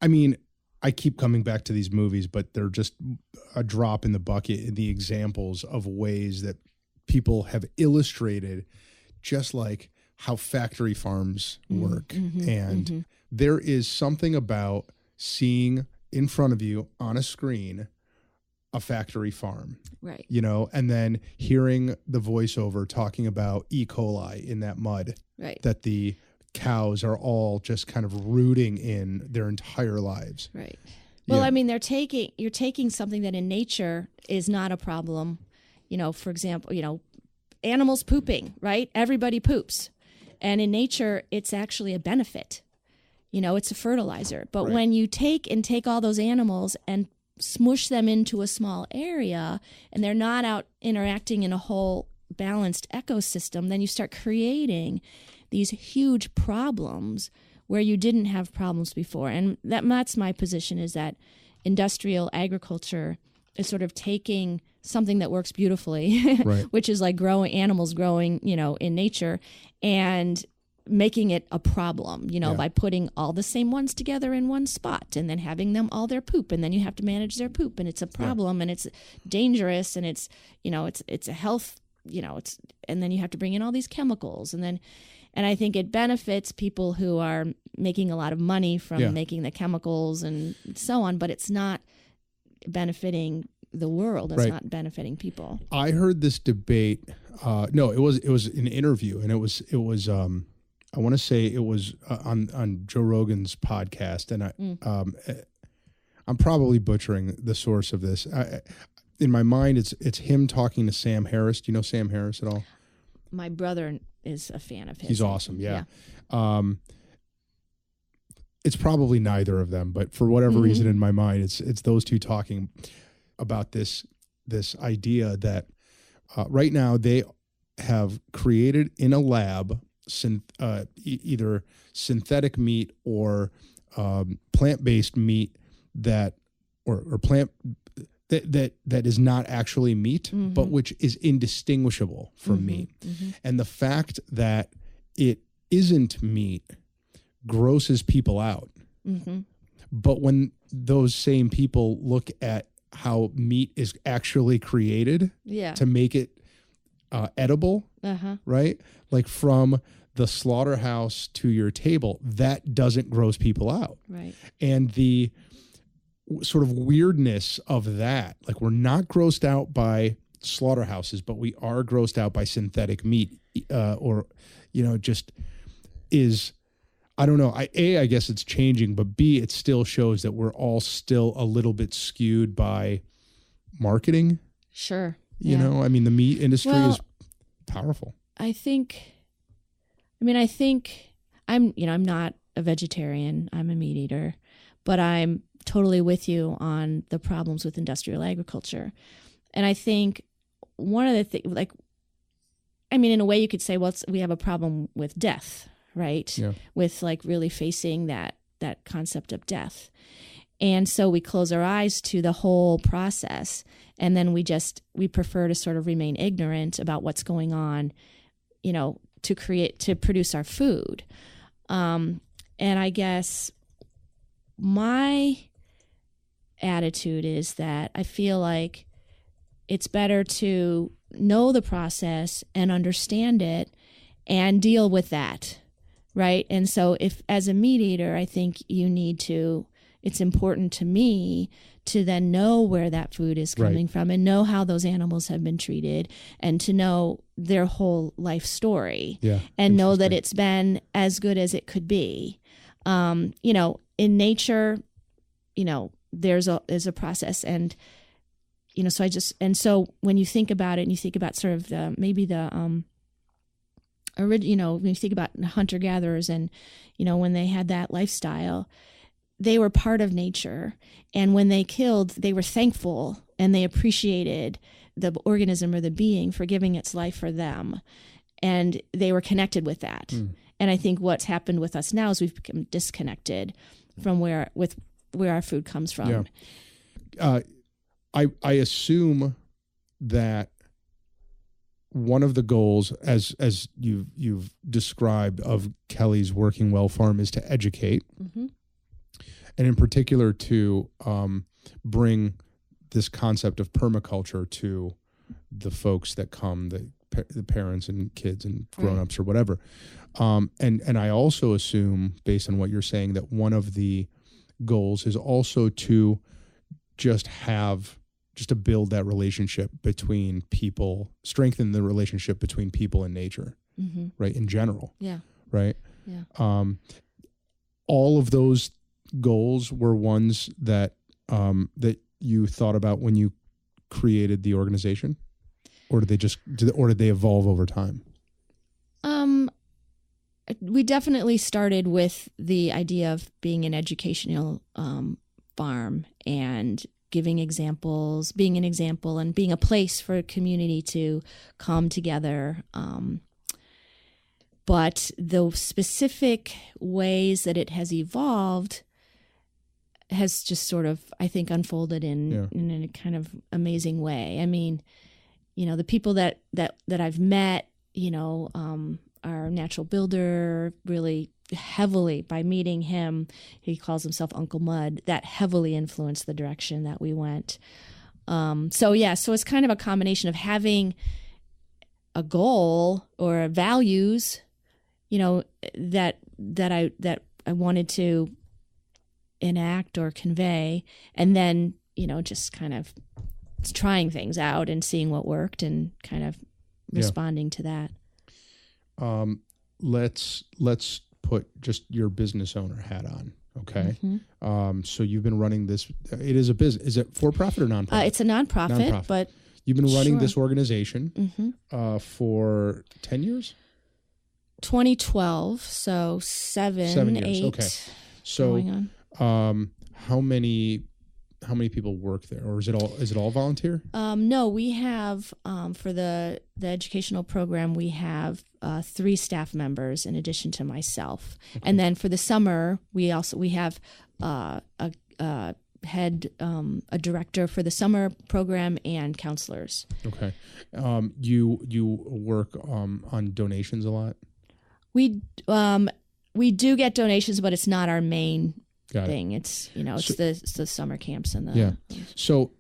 I mean, I keep coming back to these movies, but they're just a drop in the bucket in the examples of ways that people have illustrated just like how factory farms work. Mm-hmm. And there is something about seeing in front of you on a screen a factory farm, right? And then hearing the voiceover talking about E. coli in that mud, right? That the cows are all just kind of rooting in their entire lives, right? Well, I mean, you're taking something that in nature is not a problem. For example, animals pooping, right? Everybody poops, and in nature, it's actually a benefit. It's a fertilizer. But when you take all those animals and smush them into a small area, and they're not out interacting in a whole balanced ecosystem, then you start creating these huge problems where you didn't have problems before. And that's my position, is that industrial agriculture is sort of taking something that works beautifully, which is like animals growing, in nature, and making it a problem, by putting all the same ones together in one spot, and then having them all their poop, and then you have to manage their poop, and it's a problem, and it's dangerous, and it's a health, and then you have to bring in all these chemicals, and I think it benefits people who are making a lot of money from making the chemicals and so on, but it's not benefiting the world. It's not benefiting people. I heard this debate. No, it was an interview, and it was I want to say it was on Joe Rogan's podcast, and I'm probably butchering the source of this. In my mind, it's him talking to Sam Harris. Do you know Sam Harris at all? My brother is a fan of his. He's awesome. Yeah. It's probably neither of them, but for whatever reason in my mind, it's those two talking about this idea that right now they have created in a lab either synthetic meat or plant-based meat that is not actually meat, but which is indistinguishable from meat. And the fact that it isn't meat grosses people out. But when those same people look at how meat is actually created to make it edible, right? Like from the slaughterhouse to your table, that doesn't gross people out. Right. And the sort of weirdness of that, like we're not grossed out by slaughterhouses, but we are grossed out by synthetic meat, just is, I don't know. I guess it's changing, but B, it still shows that we're all still a little bit skewed by marketing. Sure. You know, I mean, the meat industry is powerful. I think I'm not a vegetarian. I'm a meat eater, but I'm totally with you on the problems with industrial agriculture. And I think one of the things, in a way you could say, we have a problem with death, right? Yeah. With really facing that concept of death. And so we close our eyes to the whole process, and then we prefer to sort of remain ignorant about what's going on, to produce our food. And I guess my attitude is that I feel like it's better to know the process and understand it and deal with that, right? And so if, as a meat eater, I think it's important to me to then know where that food is coming from and know how those animals have been treated and to know their whole life story and know that it's been as good as it could be. In nature, there's a process, and so when you think about it, and you think about sort of when you think about hunter-gatherers and, when they had that lifestyle, they were part of nature. And when they killed, they were thankful and they appreciated the organism or the being for giving its life for them. And they were connected with that. Mm. And I think what's happened with us now is we've become disconnected from where our food comes from. Yeah. I assume that one of the goals, as you've described, of Kelly's Working Well Farm is to educate, mm-hmm. and in particular to bring this concept of permaculture to the folks that come, the parents and kids and grown-ups or whatever. And I also assume, based on what you're saying, that one of the goals is also to to build that relationship between people, strengthen the relationship between people and nature, mm-hmm. right, in general. Yeah. Right? Yeah. All of those goals were ones that that you thought about when you created the organization? Or did they evolve over time? We definitely started with the idea of being an educational farm and giving examples, being an example, and being a place for a community to come together. But the specific ways that it has evolved has just sort of, I think, unfolded in a kind of amazing way. I mean, the people that I've met, our natural builder, really heavily, by meeting him, he calls himself Uncle Mud, that heavily influenced the direction that we went. So it's kind of a combination of having a goal or values, that I wanted to enact or convey, and then, just kind of trying things out and seeing what worked and kind of responding to that. Let's put just your business owner hat on. Okay. Mm-hmm. So you've been running this, it is a business. Is it for profit or nonprofit? It's a nonprofit, but you've been running this organization mm-hmm. For 10 years? 2012. So 7 years. 8. Okay. So, going on. How many people work there, or is it all volunteer? No, we have for the educational program, we have 3 staff members in addition to myself, okay. And then for the summer we have a director for the summer program and counselors. Okay, you work on donations a lot. We do get donations, but it's not our main thing. It's it's the summer camps and the So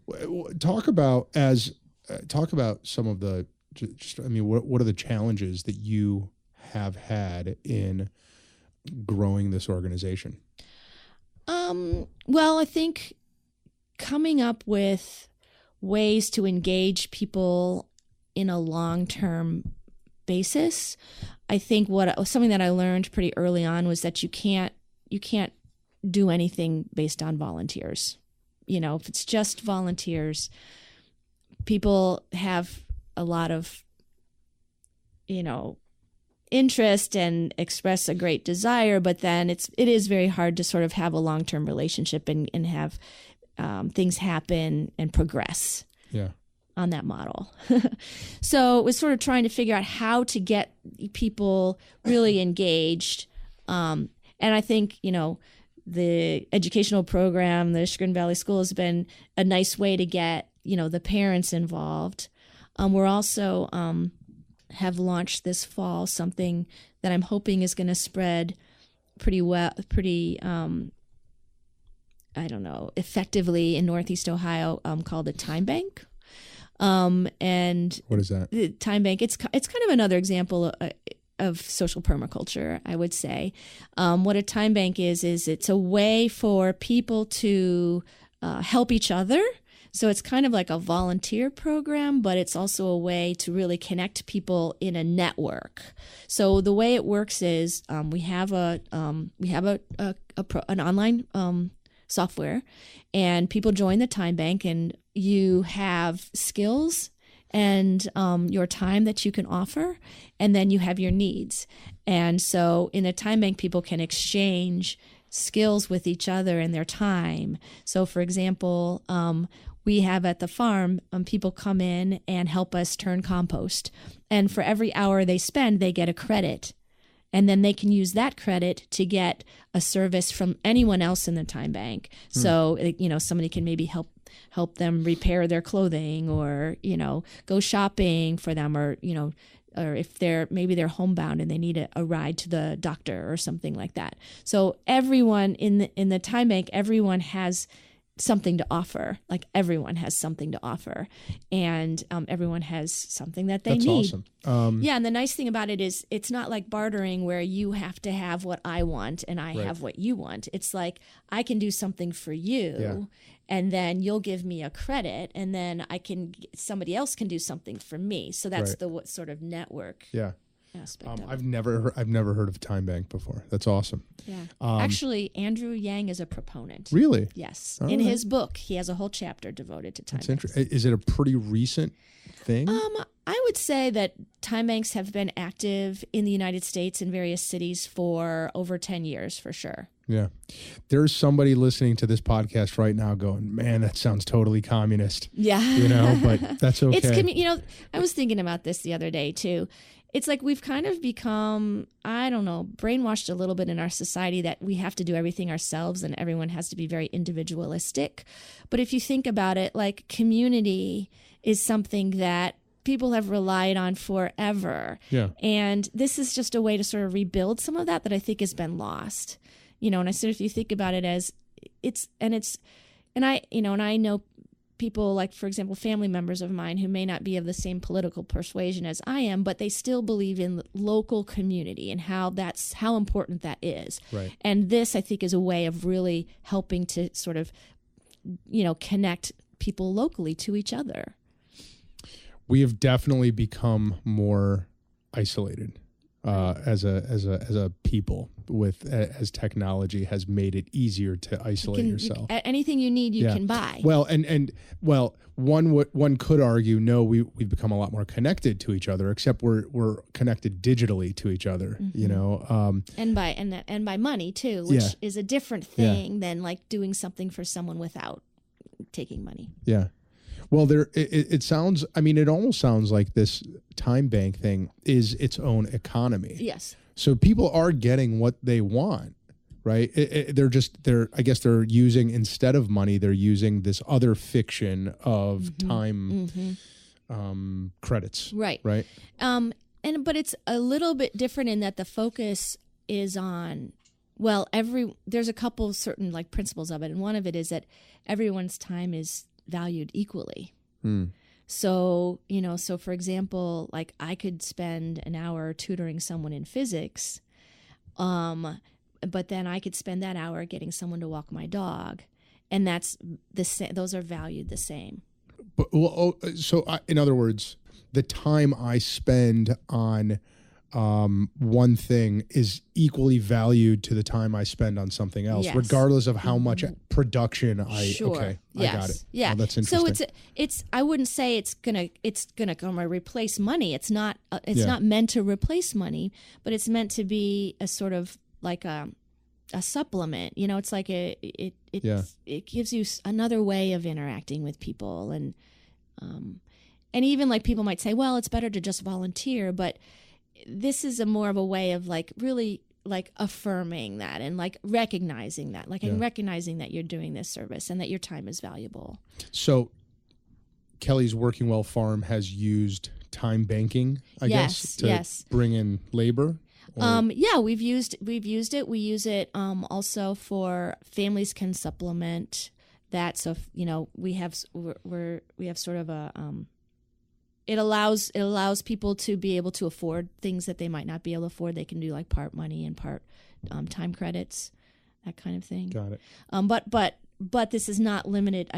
talk about some of the what are the challenges that you have had in growing this organization? Well, I think coming up with ways to engage people in a long-term basis. I think something that I learned pretty early on was that you can't do anything based on volunteers. If it's just volunteers, people have a lot of, interest and express a great desire, but then it is very hard to sort of have a long-term relationship and have things happen and progress. Yeah. On that model. So it was sort of trying to figure out how to get people really engaged. And I think, the educational program, the Chagrin Valley School, has been a nice way to get, the parents involved. We're also have launched this fall something that I'm hoping is going to spread pretty effectively in Northeast Ohio, called a Timebank. And what is that? The Timebank, it's kind of another example of social permaculture, I would say. What a Timebank is it's a way for people to help each other. So it's kind of like a volunteer program, but it's also a way to really connect people in a network. So the way it works is we have an online software, and people join the Timebank, and you have skills and your time that you can offer, and then you have your needs. And so in a time bank, people can exchange skills with each other and their time. So for example, we have at the farm, people come in and help us turn compost. And for every hour they spend, they get a credit. And then they can use that credit to get a service from anyone else in the time bank. So, somebody can maybe help them repair their clothing, or, go shopping for them, or if they're homebound and they need a ride to the doctor or something like that. So everyone in the time bank, everyone has something to offer. Like everyone has something to offer, and everyone has something that they need. That's awesome. Yeah, and the nice thing about it is it's not like bartering where you have to have what I want and I have what you want. It's like I can do something for you, and then you'll give me a credit, and then somebody else can do something for me. So that's what sort of network. Yeah. Aspect of I've never heard of Time Bank before. That's awesome. Yeah. Actually, Andrew Yang is a proponent. Really? Yes. All in right. his book, he has a whole chapter devoted to time That's banks. interesting. Is it a pretty recent thing? I would say that time banks have been active in the United States in various cities for over 10 years, for sure. Yeah. There's somebody listening to this podcast right now going, man, that sounds totally communist. Yeah. But that's okay. It's I was thinking about this the other day too. It's like we've kind of become, I don't know, brainwashed a little bit in our society that we have to do everything ourselves and everyone has to be very individualistic. But if you think about it, like community is something that people have relied on forever. Yeah. And this is just a way to sort of rebuild some of that I think has been lost. And I said, if you think about it as I know people, like, for example, family members of mine who may not be of the same political persuasion as I am, but they still believe in local community and how important that is. Right. And this, I think, is a way of really helping to sort of, connect people locally to each other. We have definitely become more isolated as a people as technology has made it easier to isolate yourself. Anything you need, you can buy. Well, one could argue, no, we've become a lot more connected to each other, except we're connected digitally to each other, and by money too, which is a different thing than like doing something for someone without taking money. Yeah. Well, it sounds, it almost sounds like this time bank thing is its own economy. Yes. So people are getting what they want, right? I guess they're using, instead of money, they're using this other fiction of time credits. Right. Right. But it's a little bit different in that the focus is on, there's a couple certain like principles of it. And one of it is that everyone's time is valued equally. So, so for example, like I could spend an hour tutoring someone in physics, but then I could spend that hour getting someone to walk my dog, and that's those are valued the same. But in other words, the time I spend on one thing is equally valued to the time I spend on something else, regardless of how much production I. Sure. Okay, yes. I got it. Yeah, oh, that's interesting. So it's. I wouldn't say it's gonna come to replace money. It's not. It's not meant to replace money, but it's meant to be a sort of like a supplement. It's like it gives you another way of interacting with people, and even like people might say, well, it's better to just volunteer, but this is more of a way of like really like affirming that and like recognizing that, and recognizing that you're doing this service and that your time is valuable. So Kelly's Working Well Farm has used time banking, I guess, to bring in labor. We've used it. We use it also for families can supplement that. So we have sort of a It allows people to be able to afford things that they might not be able to afford. They can do like part money and part time credits, that kind of thing. Got it. But this is not limited.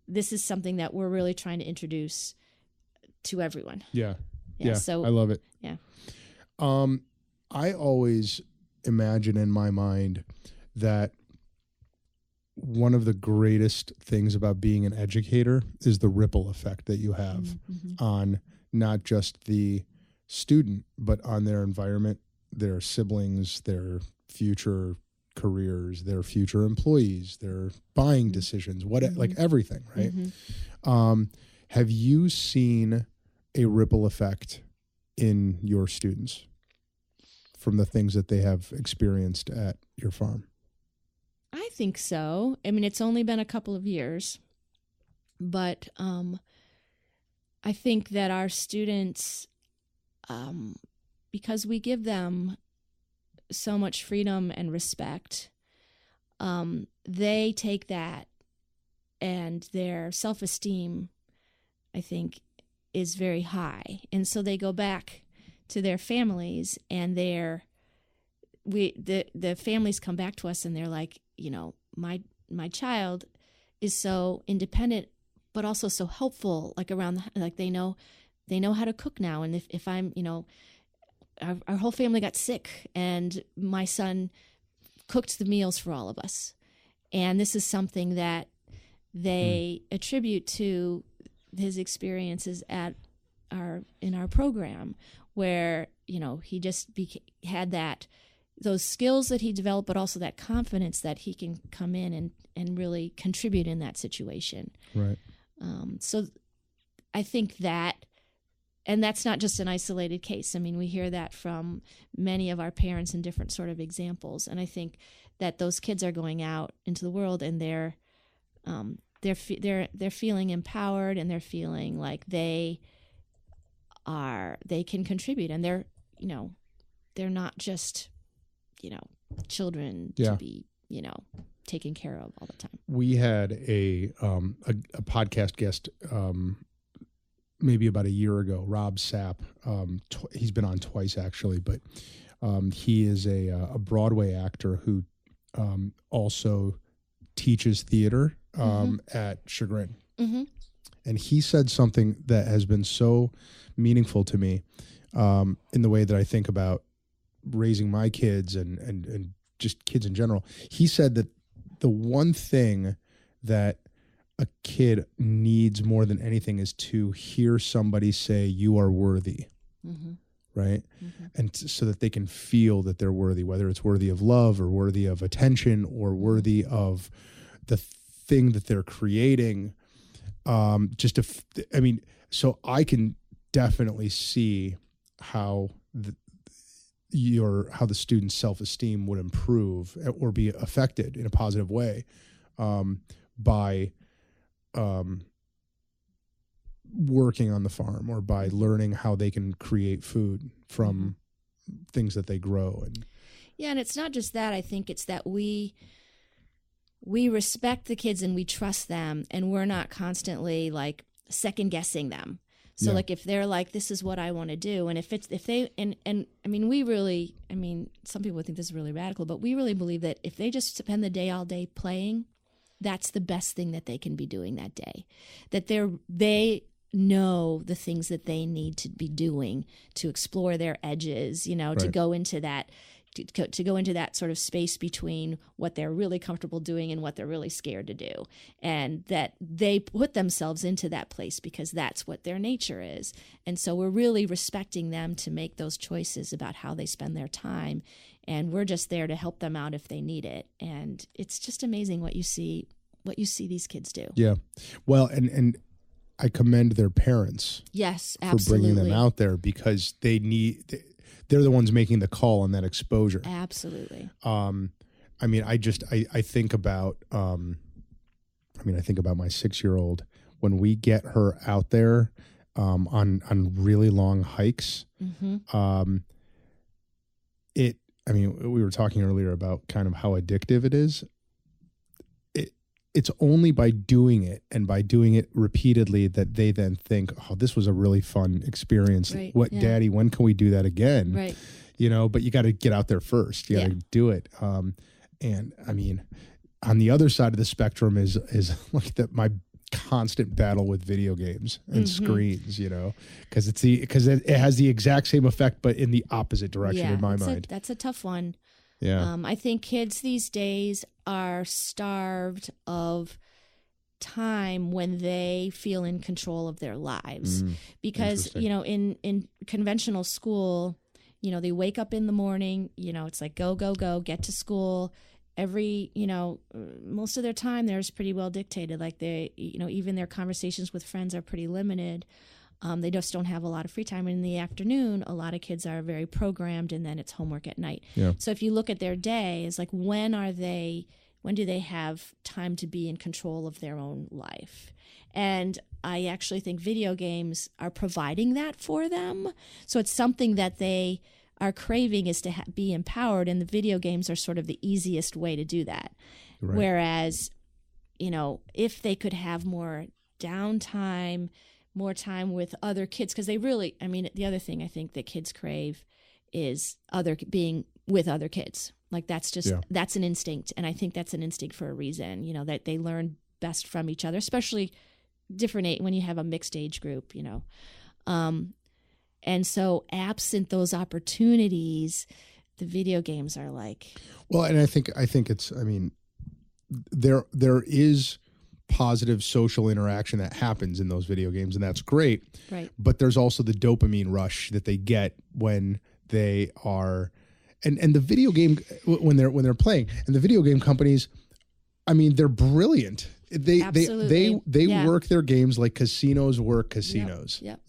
This is something that we're really trying to introduce to everyone. Yeah. So I love it. Yeah. I always imagine in my mind that one of the greatest things about being an educator is the ripple effect that you have on not just the student, but on their environment, their siblings, their future careers, their future employees, their buying decisions, like everything, right? Have you seen a ripple effect in your students from the things that they have experienced at your farm? I think so. I mean, it's only been a couple of years, but I think that our students, because we give them so much freedom and respect, they take that, and their self-esteem, I think, is very high. And so they go back to their families, and the families come back to us, and they're like, my child is so independent, but also so helpful, like they know how to cook now. And if I'm, our whole family got sick, and my son cooked the meals for all of us. And this is something that they attribute to his experiences in our program, where, he just had those skills that he developed, but also that confidence that he can come in and really contribute in that situation. Right. So I think that, and that's not just an isolated case. I mean, we hear that from many of our parents in different sort of examples. And I think that those kids are going out into the world, and they're feeling empowered, and they're feeling like they can contribute, and they're not just, children to be, taken care of all the time. We had a podcast guest, maybe about a year ago, Rob Sapp. He's been on twice actually, but he is a Broadway actor who also teaches theater at Chagrin. And he said something that has been so meaningful to me in the way that I think about raising my kids and just kids in general. He said that the one thing that a kid needs more than anything is to hear somebody say, "You are worthy." Right? And so that they can feel that they're worthy, whether it's worthy of love or worthy of attention or worthy of the thing that they're creating. So I can definitely see how the student's self-esteem would improve or be affected in a positive way by working on the farm, or by learning how they can create food from things that they grow. And it's not just that. I think it's that we respect the kids, and we trust them, and we're not constantly like second guessing them. So like if they're like, this is what I want to do, and some people would think this is really radical, but we really believe that if they just spend the day all day playing, that's the best thing that they can be doing that day. That they know the things that they need to be doing to explore their edges, to go into that to go into that sort of space between what they're really comfortable doing and what they're really scared to do. And that they put themselves into that place because that's what their nature is. And so we're really respecting them to make those choices about how they spend their time. And we're just there to help them out if they need it. And it's just amazing what you see these kids do. Yeah. Well, and I commend their parents. Yes, for absolutely. bringing them out there, because they're the ones making the call on that exposure. Absolutely. I think about I think about my 6-year-old when we get her out there on really long hikes. Mm-hmm. We were talking earlier about kind of how addictive it is. It's only by doing it, and by doing it repeatedly, that they then think, oh, this was a really fun experience. Right. Daddy, when can we do that again? Right. But you got to get out there first. You got to do it. And I mean, on the other side of the spectrum is like my constant battle with video games and screens, because it has the exact same effect, but in the opposite direction in my mind. That's a tough one. Yeah. I think kids these days are starved of time when they feel in control of their lives. Because, in conventional school, they wake up in the morning, it's like go, go, go, get to school. Most of their time there is pretty well dictated. Like even their conversations with friends are pretty limited. They just don't have a lot of free time. And in the afternoon, a lot of kids are very programmed, and then it's homework at night. Yeah. So if you look at their day, it's like, when do they have time to be in control of their own life? And I actually think video games are providing that for them. So it's something that they are craving, is to be empowered, and the video games are sort of the easiest way to do that. Right. Whereas, if they could have more downtime, more time with other kids, because the other thing I think that kids crave is being with other kids. Like that's an instinct. And I think that's an instinct for a reason, that they learn best from each other, especially different age, when you have a mixed age group, and so absent those opportunities, the video games are like. Well, and I think it's, there is positive social interaction that happens in those video games, and that's great. Right. But there's also the dopamine rush that they get when they are, and the video game, when they're playing, and the video game companies, they're brilliant. They work their games like casinos work casinos. Yep.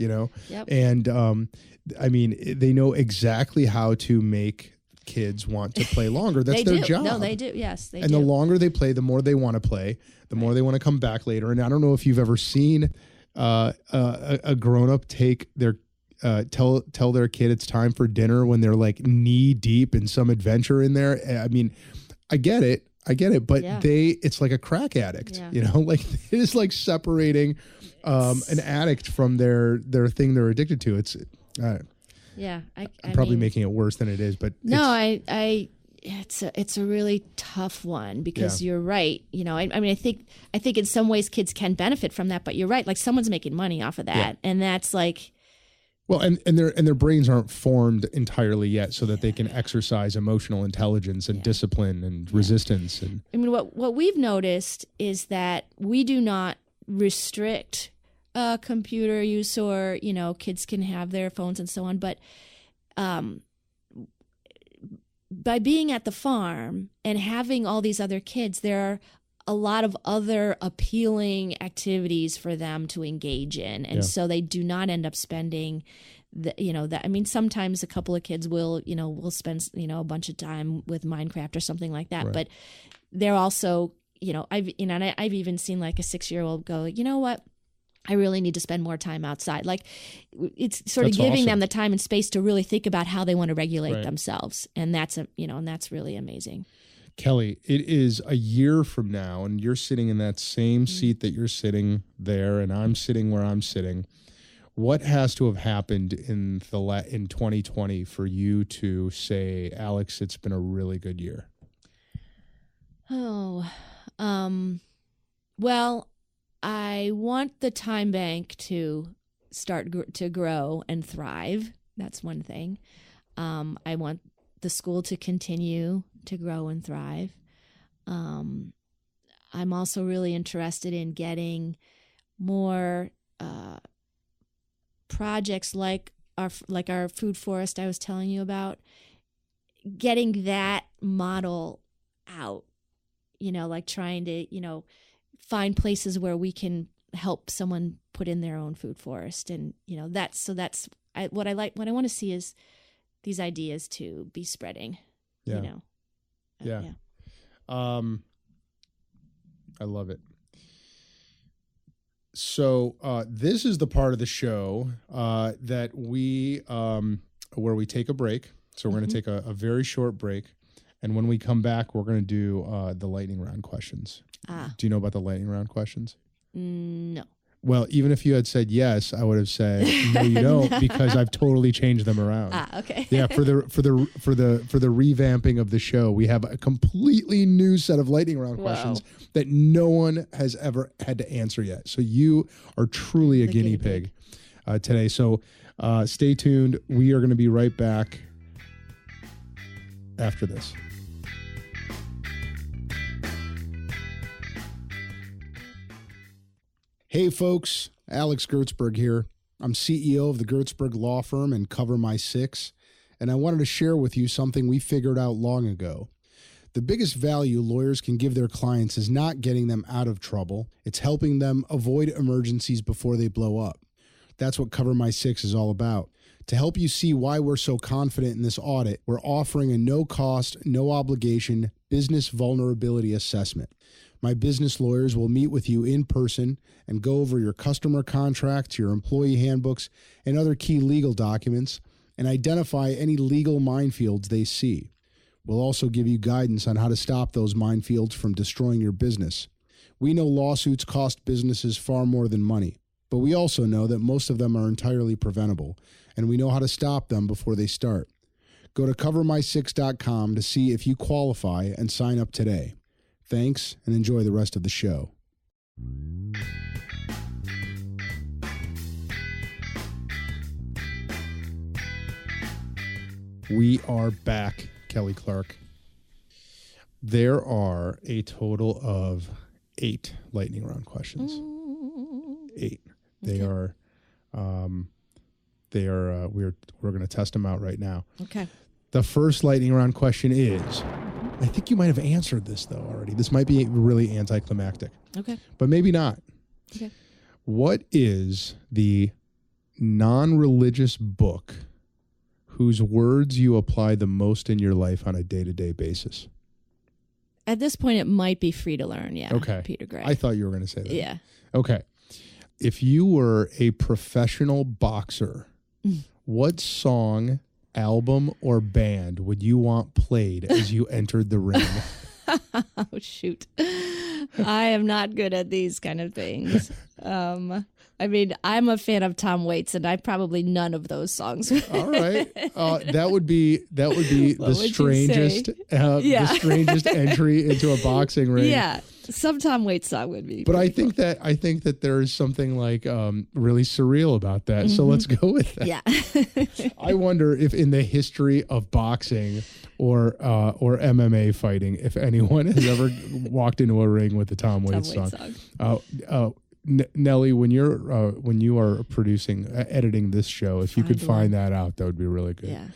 Yep. And they know exactly how to make kids want to play longer. That's their job. No, they do. Yes, they do. And the longer they play, the more they want to play, the more they want to come back later. And I don't know if you've ever seen a grown-up take their tell their kid it's time for dinner when they're like knee deep in some adventure in there. I get it, but it's like a crack addict, like it is like separating an addict from their thing they're addicted to. It's I'm probably making it worse than it is, but no, it's a really tough one, because you're right. I think in some ways kids can benefit from that, but you're right. Like someone's making money off of that, and that's like. Well, and their brains aren't formed entirely yet, so that they can exercise emotional intelligence and discipline and resistance. And what we've noticed is that we do not restrict computer use, or kids can have their phones and so on, but by being at the farm and having all these other kids, there are a lot of other appealing activities for them to engage in. And so they do not end up spending sometimes a couple of kids will spend, a bunch of time with Minecraft or something like that. Right. But they're also, I've even seen like a 6-year-old go, you know what? I really need to spend more time outside. Like it's sort of giving them the time and space to really think about how they want to regulate themselves. And that's really amazing. Kelly, it is a year from now, and you're sitting in that same seat that you're sitting there, and I'm sitting where I'm sitting. What has to have happened in 2020 for you to say, Alex, it's been a really good year? Well, I want the Timebank to start to grow and thrive. That's one thing. I want the school to continue to grow and thrive. I'm also really interested in getting more projects like our food forest I was telling you about, getting that model out, like trying to, find places where we can help someone put in their own food forest. And, what I want to see is these ideas to be spreading, Yeah. I love it. So this is the part of the show that we where we take a break. So we're going to take a very short break. And when we come back, we're going to do the lightning round questions. Do you know about the lightning round questions? No. Well, even if you had said yes, I would have said no, you don't, because I've totally changed them around. Okay. Yeah, for the revamping of the show, we have a completely new set of lightning round questions that no one has ever had to answer yet. So you are truly a guinea pig today. So stay tuned. We are going to be right back after this. Hey folks, Alex Gertzberg here. I'm CEO of the Gertzberg Law Firm and Cover My Six, and I wanted to share with you something we figured out long ago. The biggest value lawyers can give their clients is not getting them out of trouble. It's helping them avoid emergencies before they blow up. That's what Cover My Six is all about. To help you see why we're so confident in this audit, we're offering a no-cost, no-obligation business vulnerability assessment. My business lawyers will meet with you in person and go over your customer contracts, your employee handbooks, and other key legal documents, and identify any legal minefields they see. We'll also give you guidance on how to stop those minefields from destroying your business. We know lawsuits cost businesses far more than money, but we also know that most of them are entirely preventable, and we know how to stop them before they start. Go to covermysix.com to see if you qualify and sign up today. Thanks, and enjoy the rest of the show. We are back, Kelly Clark. There are a total of 8 lightning round questions. 8. We're going to test them out right now. Okay. The first lightning round question is, I think you might have answered this though already. This might be really anticlimactic. Okay. But maybe not. Okay. What is the non-religious book whose words you apply the most in your life on a day-to-day basis? At this point, it might be Free to Learn. Yeah. Okay. Peter Gray. I thought you were going to say that. Yeah. Okay. If you were a professional boxer, what song, album, or band would you want played as you entered the ring? Oh, shoot. I am not good at these kind of things. I mean, I'm a fan of Tom Waits, and I probably none of those songs. All right, that would be the strangest, the strangest entry into a boxing ring. Yeah, some Tom Waits song would be. But I think that there is something like really surreal about that. Mm-hmm. So let's go with that. Yeah. I wonder if in the history of boxing or MMA fighting, if anyone has ever walked into a ring with the Tom Waits song. Nellie, when you are producing, editing this show, if you could find that out, that would be really good. Yeah.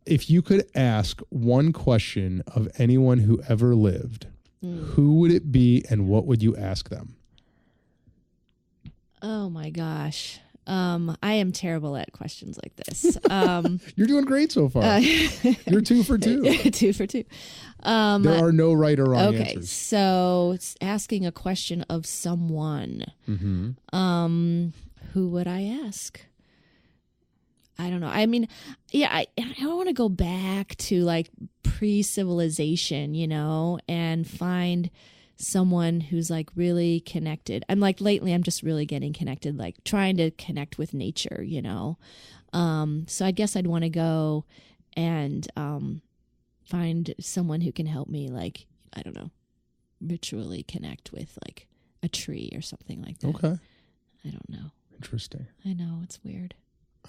If you could ask one question of anyone who ever lived, who would it be and what would you ask them? Oh my gosh. I am terrible at questions like this. You're doing great so far. You're 2 for 2. 2 for 2. There are no right or wrong answers. Okay, so it's asking a question of someone. Mm-hmm. Who would I ask? I don't know. I mean, yeah, I don't want to go back to like pre-civilization, and find someone who's like really connected. I'm like lately I'm just really getting connected, like trying to connect with nature, so I guess I'd want to go and find someone who can help me, like, I don't know, ritually connect with like a tree or something like that. Okay. I don't know. Interesting. I know, it's weird.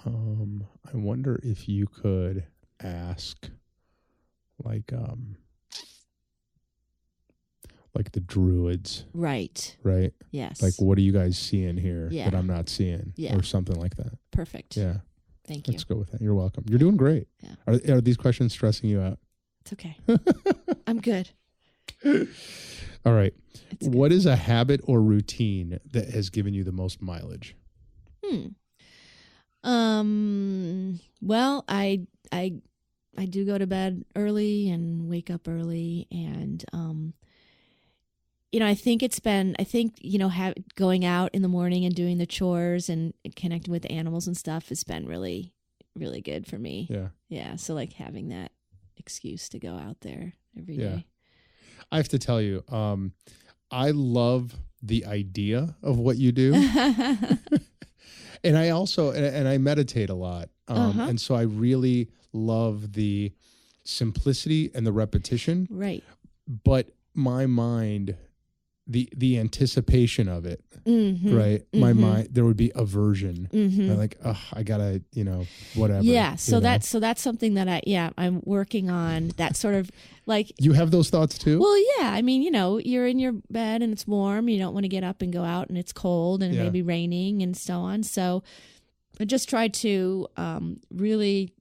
I wonder if you could ask like the druids. Right. Right? Yes. Like, what are you guys seeing here that I'm not seeing? Yeah. Or something like that. Perfect. Yeah. Thank you. Let's go with that. You're welcome. You're doing great. Yeah. Are these questions stressing you out? It's okay. I'm good. All right. What is a habit or routine that has given you the most mileage? Well, I do go to bed early and wake up early, and I think going out in the morning and doing the chores and connecting with the animals and stuff has been really, really good for me. Yeah. Yeah. So like having that excuse to go out there every day. I have to tell you, I love the idea of what you do. And I also, and I meditate a lot. And so I really love the simplicity and the repetition. Right. But my mind the anticipation of it, Mm-hmm. right? My mind, there would be aversion. I'm like, oh, I gotta, whatever. Yeah. So that's something that I'm working on. That sort of like, you have those thoughts too? well, yeah. I mean, you're in your bed and it's warm. You don't want to get up and go out and it's cold and maybe raining and so on. So I just try to really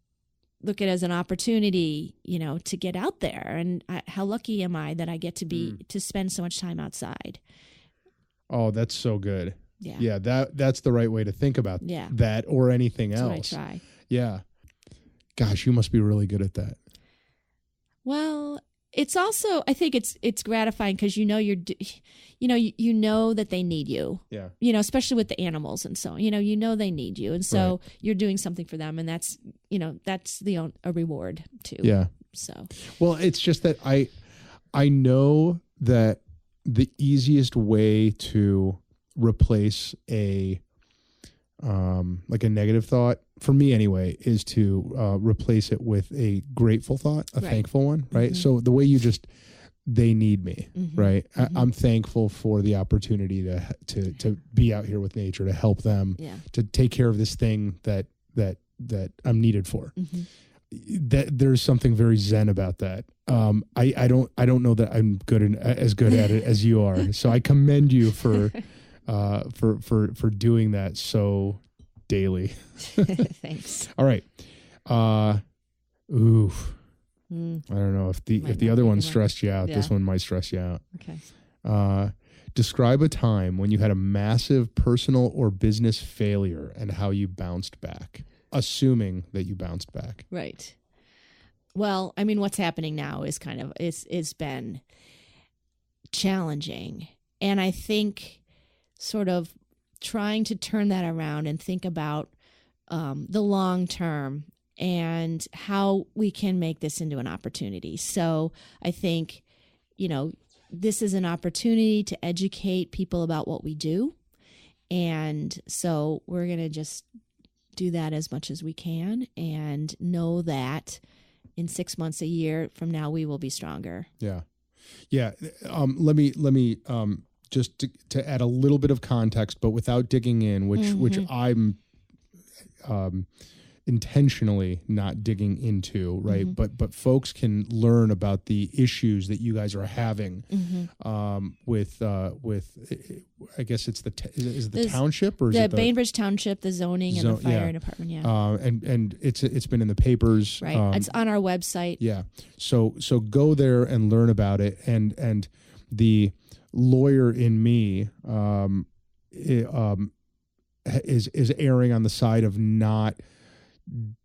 look at it as an opportunity, to get out there. And how lucky am I that I get to spend so much time outside? Oh, that's so good. Yeah. Yeah, that's the right way to think about that or anything else. That's what I try. Yeah. Gosh, you must be really good at that. Well, it's also, I think it's gratifying because you know that they need you. Yeah. Especially with the animals and so on. They need you, and so you're doing something for them, and that's a reward too. Yeah. So. Well, it's just that I know that the easiest way to replace a negative thought, for me anyway, is to replace it with a grateful thought, a thankful one, right? Mm-hmm. So the way they need me, right? Mm-hmm. I'm thankful for the opportunity to be out here with nature, to help them, to take care of this thing that I'm needed for. Mm-hmm. That there's something very zen about that. I don't know that I'm as good at it as you are. So I commend you for doing that so daily. Thanks. All right. Oof. I don't know if the other one stressed you out. Yeah. This one might stress you out. Okay. Describe a time when you had a massive personal or business failure and how you bounced back, assuming that you bounced back. Right. Well, I mean, what's happening now is it's been challenging. And I think sort of trying to turn that around and think about the long term and how we can make this into an opportunity. So I think, this is an opportunity to educate people about what we do. And so we're going to just do that as much as we can and know that in 6 months, a year from now, we will be stronger. Yeah. Yeah. Let me just to add a little bit of context, but without digging in, which I'm intentionally not digging into, right? Mm-hmm. But folks can learn about the issues that you guys are having with I guess it's the township, or is the it the Bainbridge Township, the zoning and the fire department. Yeah, and it's been in the papers. Right, it's on our website. Yeah, so go there and learn about it. And the lawyer in me is erring on the side of not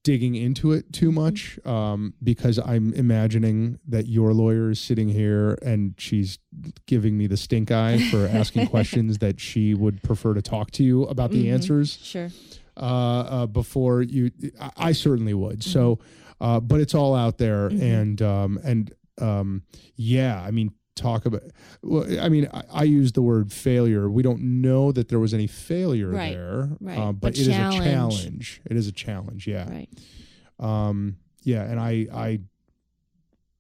digging into it too much, because I'm imagining that your lawyer is sitting here and she's giving me the stink eye for asking questions that she would prefer to talk to you about the answers. Sure. Before you, I certainly would. So, but it's all out there, and yeah, I mean, talk about. Well, I mean, I use the word failure. We don't know that there was any failure there, but it is a challenge. It is a challenge. Yeah. Right. Yeah, and I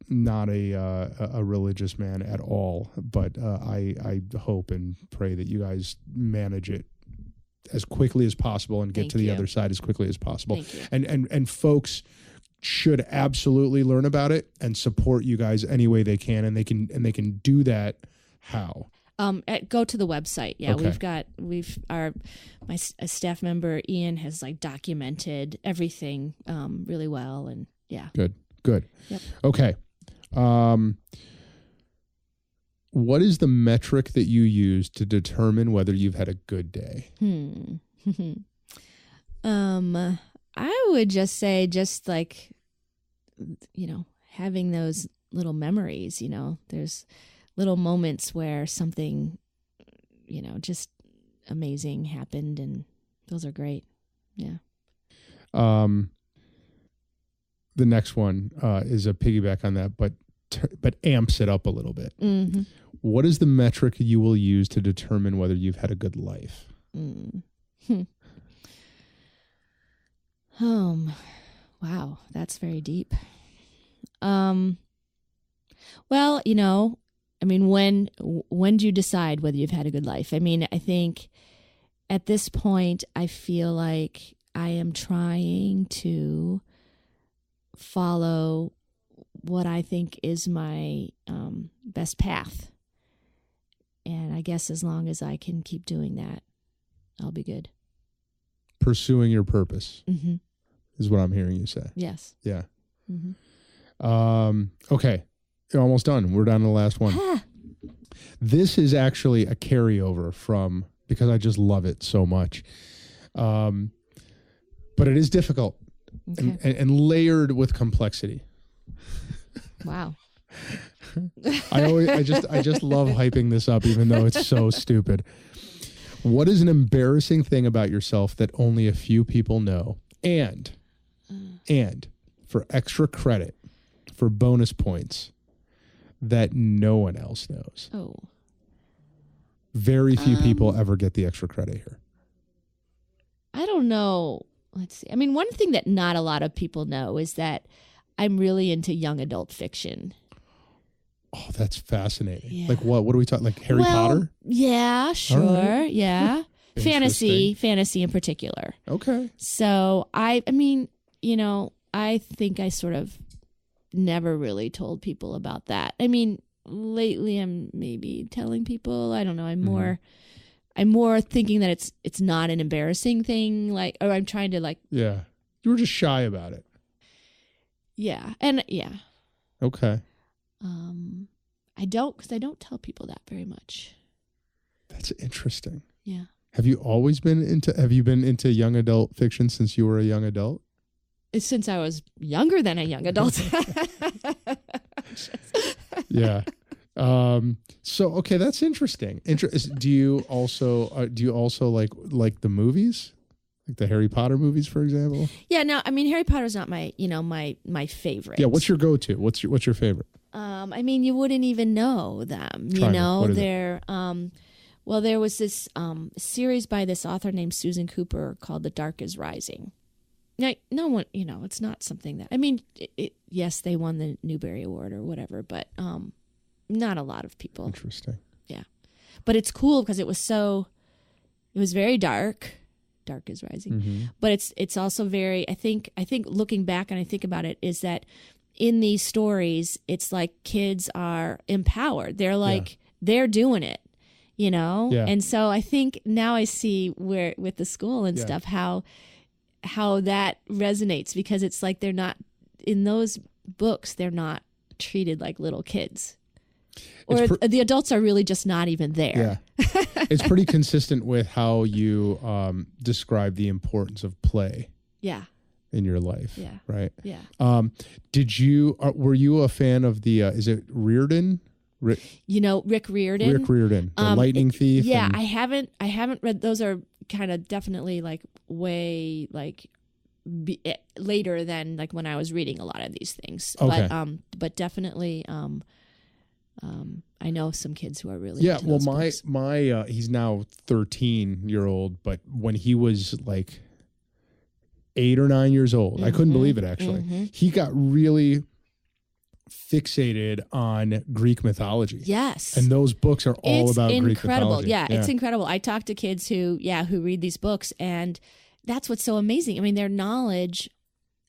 not a religious man at all, but I hope and pray that you guys manage it as quickly as possible and get to the other side as quickly as possible. And folks should absolutely learn about it and support you guys any way they can, and they can do that. How? Go to the website. Yeah, okay. My staff member Ian has documented everything really well, and yeah. Good. Yep. Okay. What is the metric that you use to determine whether you've had a good day? I would just say having those little memories, there's little moments where something, just amazing happened, and those are great. Yeah. The next one is a piggyback on that, but amps it up a little bit. Mm-hmm. What is the metric you will use to determine whether you've had a good life? Wow, that's very deep. Well, I mean, when do you decide whether you've had a good life? I mean, I think at this point, I feel like I am trying to follow what I think is my best path. And I guess as long as I can keep doing that, I'll be good. Pursuing your purpose Mm-hmm. is what I'm hearing you say. Yes. Yeah. Mm-hmm. Okay. You're almost done. We're down to the last one. This is actually a carryover from, because I just love it so much. But it is difficult Okay. and layered with complexity. Wow. I just love hyping this up, even though it's so stupid. What is an embarrassing thing about yourself that only a few people know? And for extra credit, for bonus points, that no one else knows. Oh. Very few people ever get the extra credit here. I don't know. Let's see. I mean, one thing that not a lot of people know is that I'm really into young adult fiction. Oh, that's fascinating. Yeah. Like what? What are we talking? Like Harry Potter? Yeah, sure. right. Yeah. fantasy in particular. Okay. So I mean, I think I sort of never really told people about that. I mean, lately I'm maybe telling people. I don't know. I'm more thinking that it's not an embarrassing thing. Like, or I'm trying to like. Yeah. You were just shy about it. Yeah, and yeah. Okay. I don't tell people that very much. That's interesting. Yeah. Have you been into young adult fiction since you were a young adult? It's since I was younger than a young adult. Yeah. So okay, that's interesting. Do you also like the movies? Like the Harry Potter movies, for example? Yeah, no, I mean Harry Potter's not my my favorite. Yeah, what's your go-to? What's your favorite? I mean, you wouldn't even know them. Try me. What is They're well, there was this series by this author named Susan Cooper called The Dark is Rising. Now, no one, it's not something that, I mean, yes, they won the Newbery Award or whatever, but not a lot of people. Interesting. Yeah. But it's cool because it was very dark. Dark is Rising. Mm-hmm. But it's also very, I think looking back and I think about it is that in these stories, it's like kids are empowered. They're like, they're doing it, Yeah. And so I think now I see where with the school and stuff, how that resonates, because it's like they're not, in those books, they're not treated like little kids. Or the adults are really just not even there. Yeah. It's pretty consistent with how you describe the importance of play. Yeah. In your life. Yeah. Right. Yeah. Were you a fan of the, is it Riordan? Rick Riordan. Rick Riordan, the Lightning Thief. Yeah. I haven't read, those are kind of definitely like way like later than like when I was reading a lot of these things. Okay. But definitely, I know some kids who are really yeah. into Well, those books. my he's now 13-year-old, but when he was like 8 or 9 years old, I couldn't believe it. Actually, he got really fixated on Greek mythology. Yes, and those books are all about Greek mythology. Yeah, it's incredible. I talk to kids who read these books, and that's what's so amazing. I mean, their knowledge,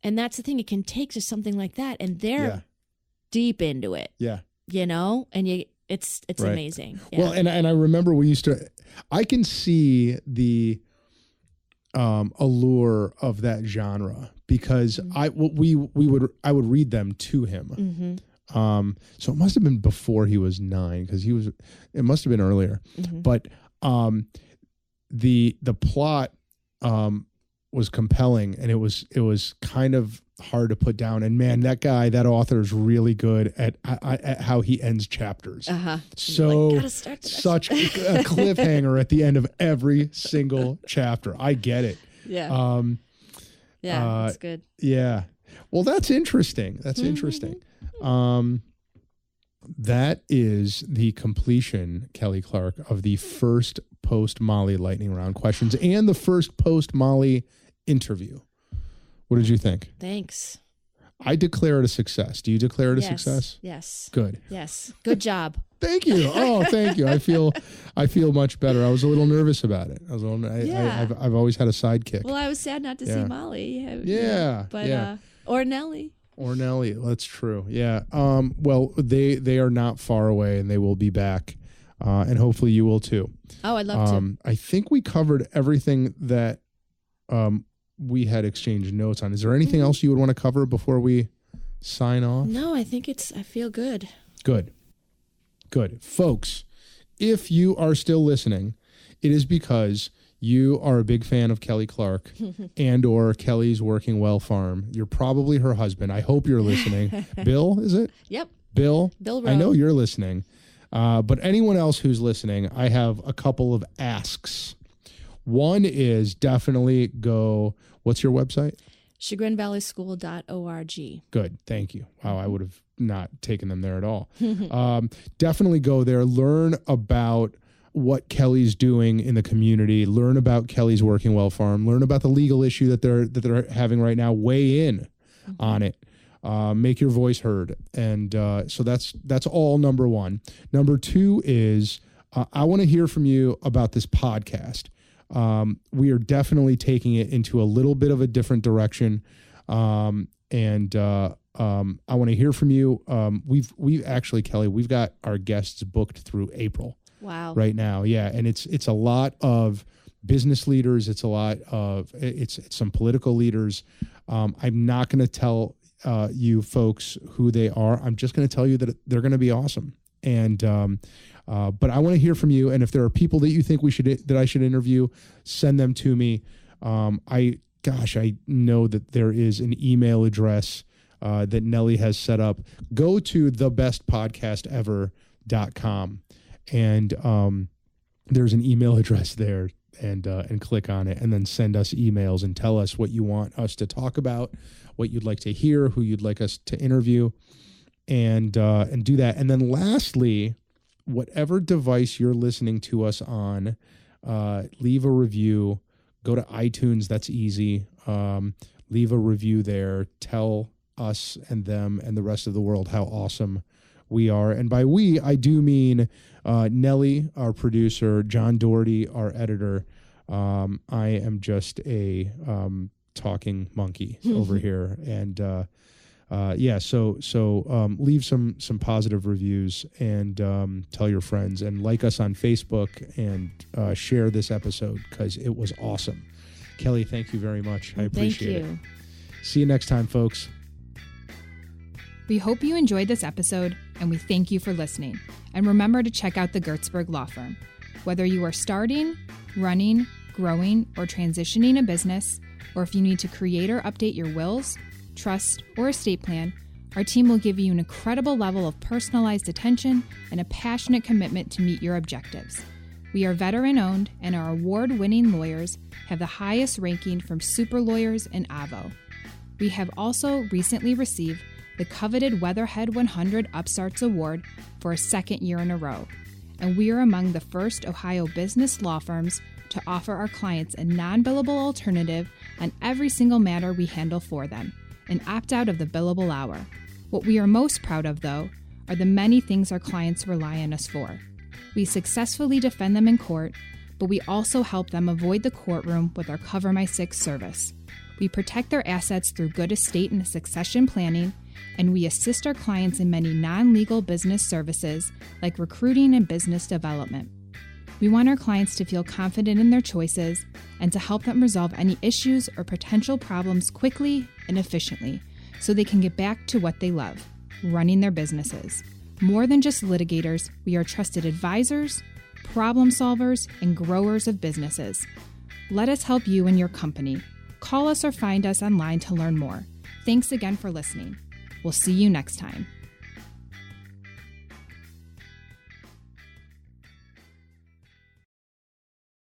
and that's the thing. It can take to something like that, and they're deep into it. Yeah. And it's Right. amazing. Yeah. Well, and I remember I can see the allure of that genre because I would read them to him. Mm-hmm. So it must have been before he was 9 because it must have been earlier. Mm-hmm. But the plot was compelling, and it was kind of hard to put down. And man, that author is really good at how he ends chapters. So Gotta start the next such a cliffhanger at the end of every single chapter. I get it. Yeah. That's good. Yeah. Well, that's interesting. That's interesting. That is the completion, Kelly Clark, of the first post-Molly lightning round questions and the first post-Molly interview. What did you think? Thanks. I declare it a success. Do you declare it a success? Yes. Good. Yes. Good job. Thank you. Oh, thank you. I feel much better. I was a little nervous about it. I've always had a sidekick. Well, I was sad not to see Molly. Yeah. Or Nellie. Or Nellie. That's true. Yeah. Well, they are not far away, and they will be back, and hopefully you will too. Oh, I'd love to. I think we covered everything that we had exchanged notes on. Is there anything else you would want to cover before we sign off? No, I feel good. Good. Folks, if you are still listening, it is because you are a big fan of Kelly Clark and or Kelly's Working Well Farm. You're probably her husband. I hope you're listening. Bill, is it? Yep. Bill Rowe. I know you're listening. But anyone else who's listening, I have a couple of asks. One is definitely go, what's your website? ChagrinValleySchool.org. Good. Thank you. Wow, I would have not taken them there at all. Definitely go there. Learn about what Kelly's doing in the community. Learn about Kelly's Working Well Farm. Learn about the legal issue that they're having right now. Weigh in on it. Make your voice heard. And so that's all number one. Number two is I want to hear from you about this podcast. We are definitely taking it into a little bit of a different direction. I want to hear from you. We've actually, Kelly, we've got our guests booked through April. Wow. Right now. Yeah. And it's a lot of business leaders. It's some political leaders. I'm not going to tell you folks who they are. I'm just going to tell you that they're going to be awesome. And, but I want to hear from you. And if there are people that you think I should interview, send them to me. I know that there is an email address that Nellie has set up. Go to thebest.podcast.ever.com and there's an email address there, and click on it, and then send us emails and tell us what you want us to talk about, what you'd like to hear, who you'd like us to interview, and do that. And then lastly, whatever device you're listening to us on, leave a review. Go to iTunes. That's easy. Leave a review there. Tell us and them and the rest of the world how awesome we are. And by we, I do mean Nellie, our producer, John Doherty, our editor. I am just a talking monkey over here. And so leave some positive reviews and tell your friends and like us on Facebook and share this episode because it was awesome. Kelly, thank you very much. I appreciate it. See you next time, folks. We hope you enjoyed this episode, and we thank you for listening. And remember to check out the Gertzberg Law Firm. Whether you are starting, running, growing, or transitioning a business, or if you need to create or update your wills, trust, or estate plan, our team will give you an incredible level of personalized attention and a passionate commitment to meet your objectives. We are veteran-owned, and our award-winning lawyers have the highest ranking from Super Lawyers and Avo. We have also recently received the coveted Weatherhead 100 Upstarts Award for a second year in a row, and we are among the first Ohio business law firms to offer our clients a non-billable alternative on every single matter we handle for them, and opt out of the billable hour. What we are most proud of, though, are the many things our clients rely on us for. We successfully defend them in court, but we also help them avoid the courtroom with our Cover My Six service. We protect their assets through good estate and succession planning, and we assist our clients in many non-legal business services like recruiting and business development. We want our clients to feel confident in their choices and to help them resolve any issues or potential problems quickly and efficiently so they can get back to what they love, running their businesses. More than just litigators, we are trusted advisors, problem solvers, and growers of businesses. Let us help you and your company. Call us or find us online to learn more. Thanks again for listening. We'll see you next time.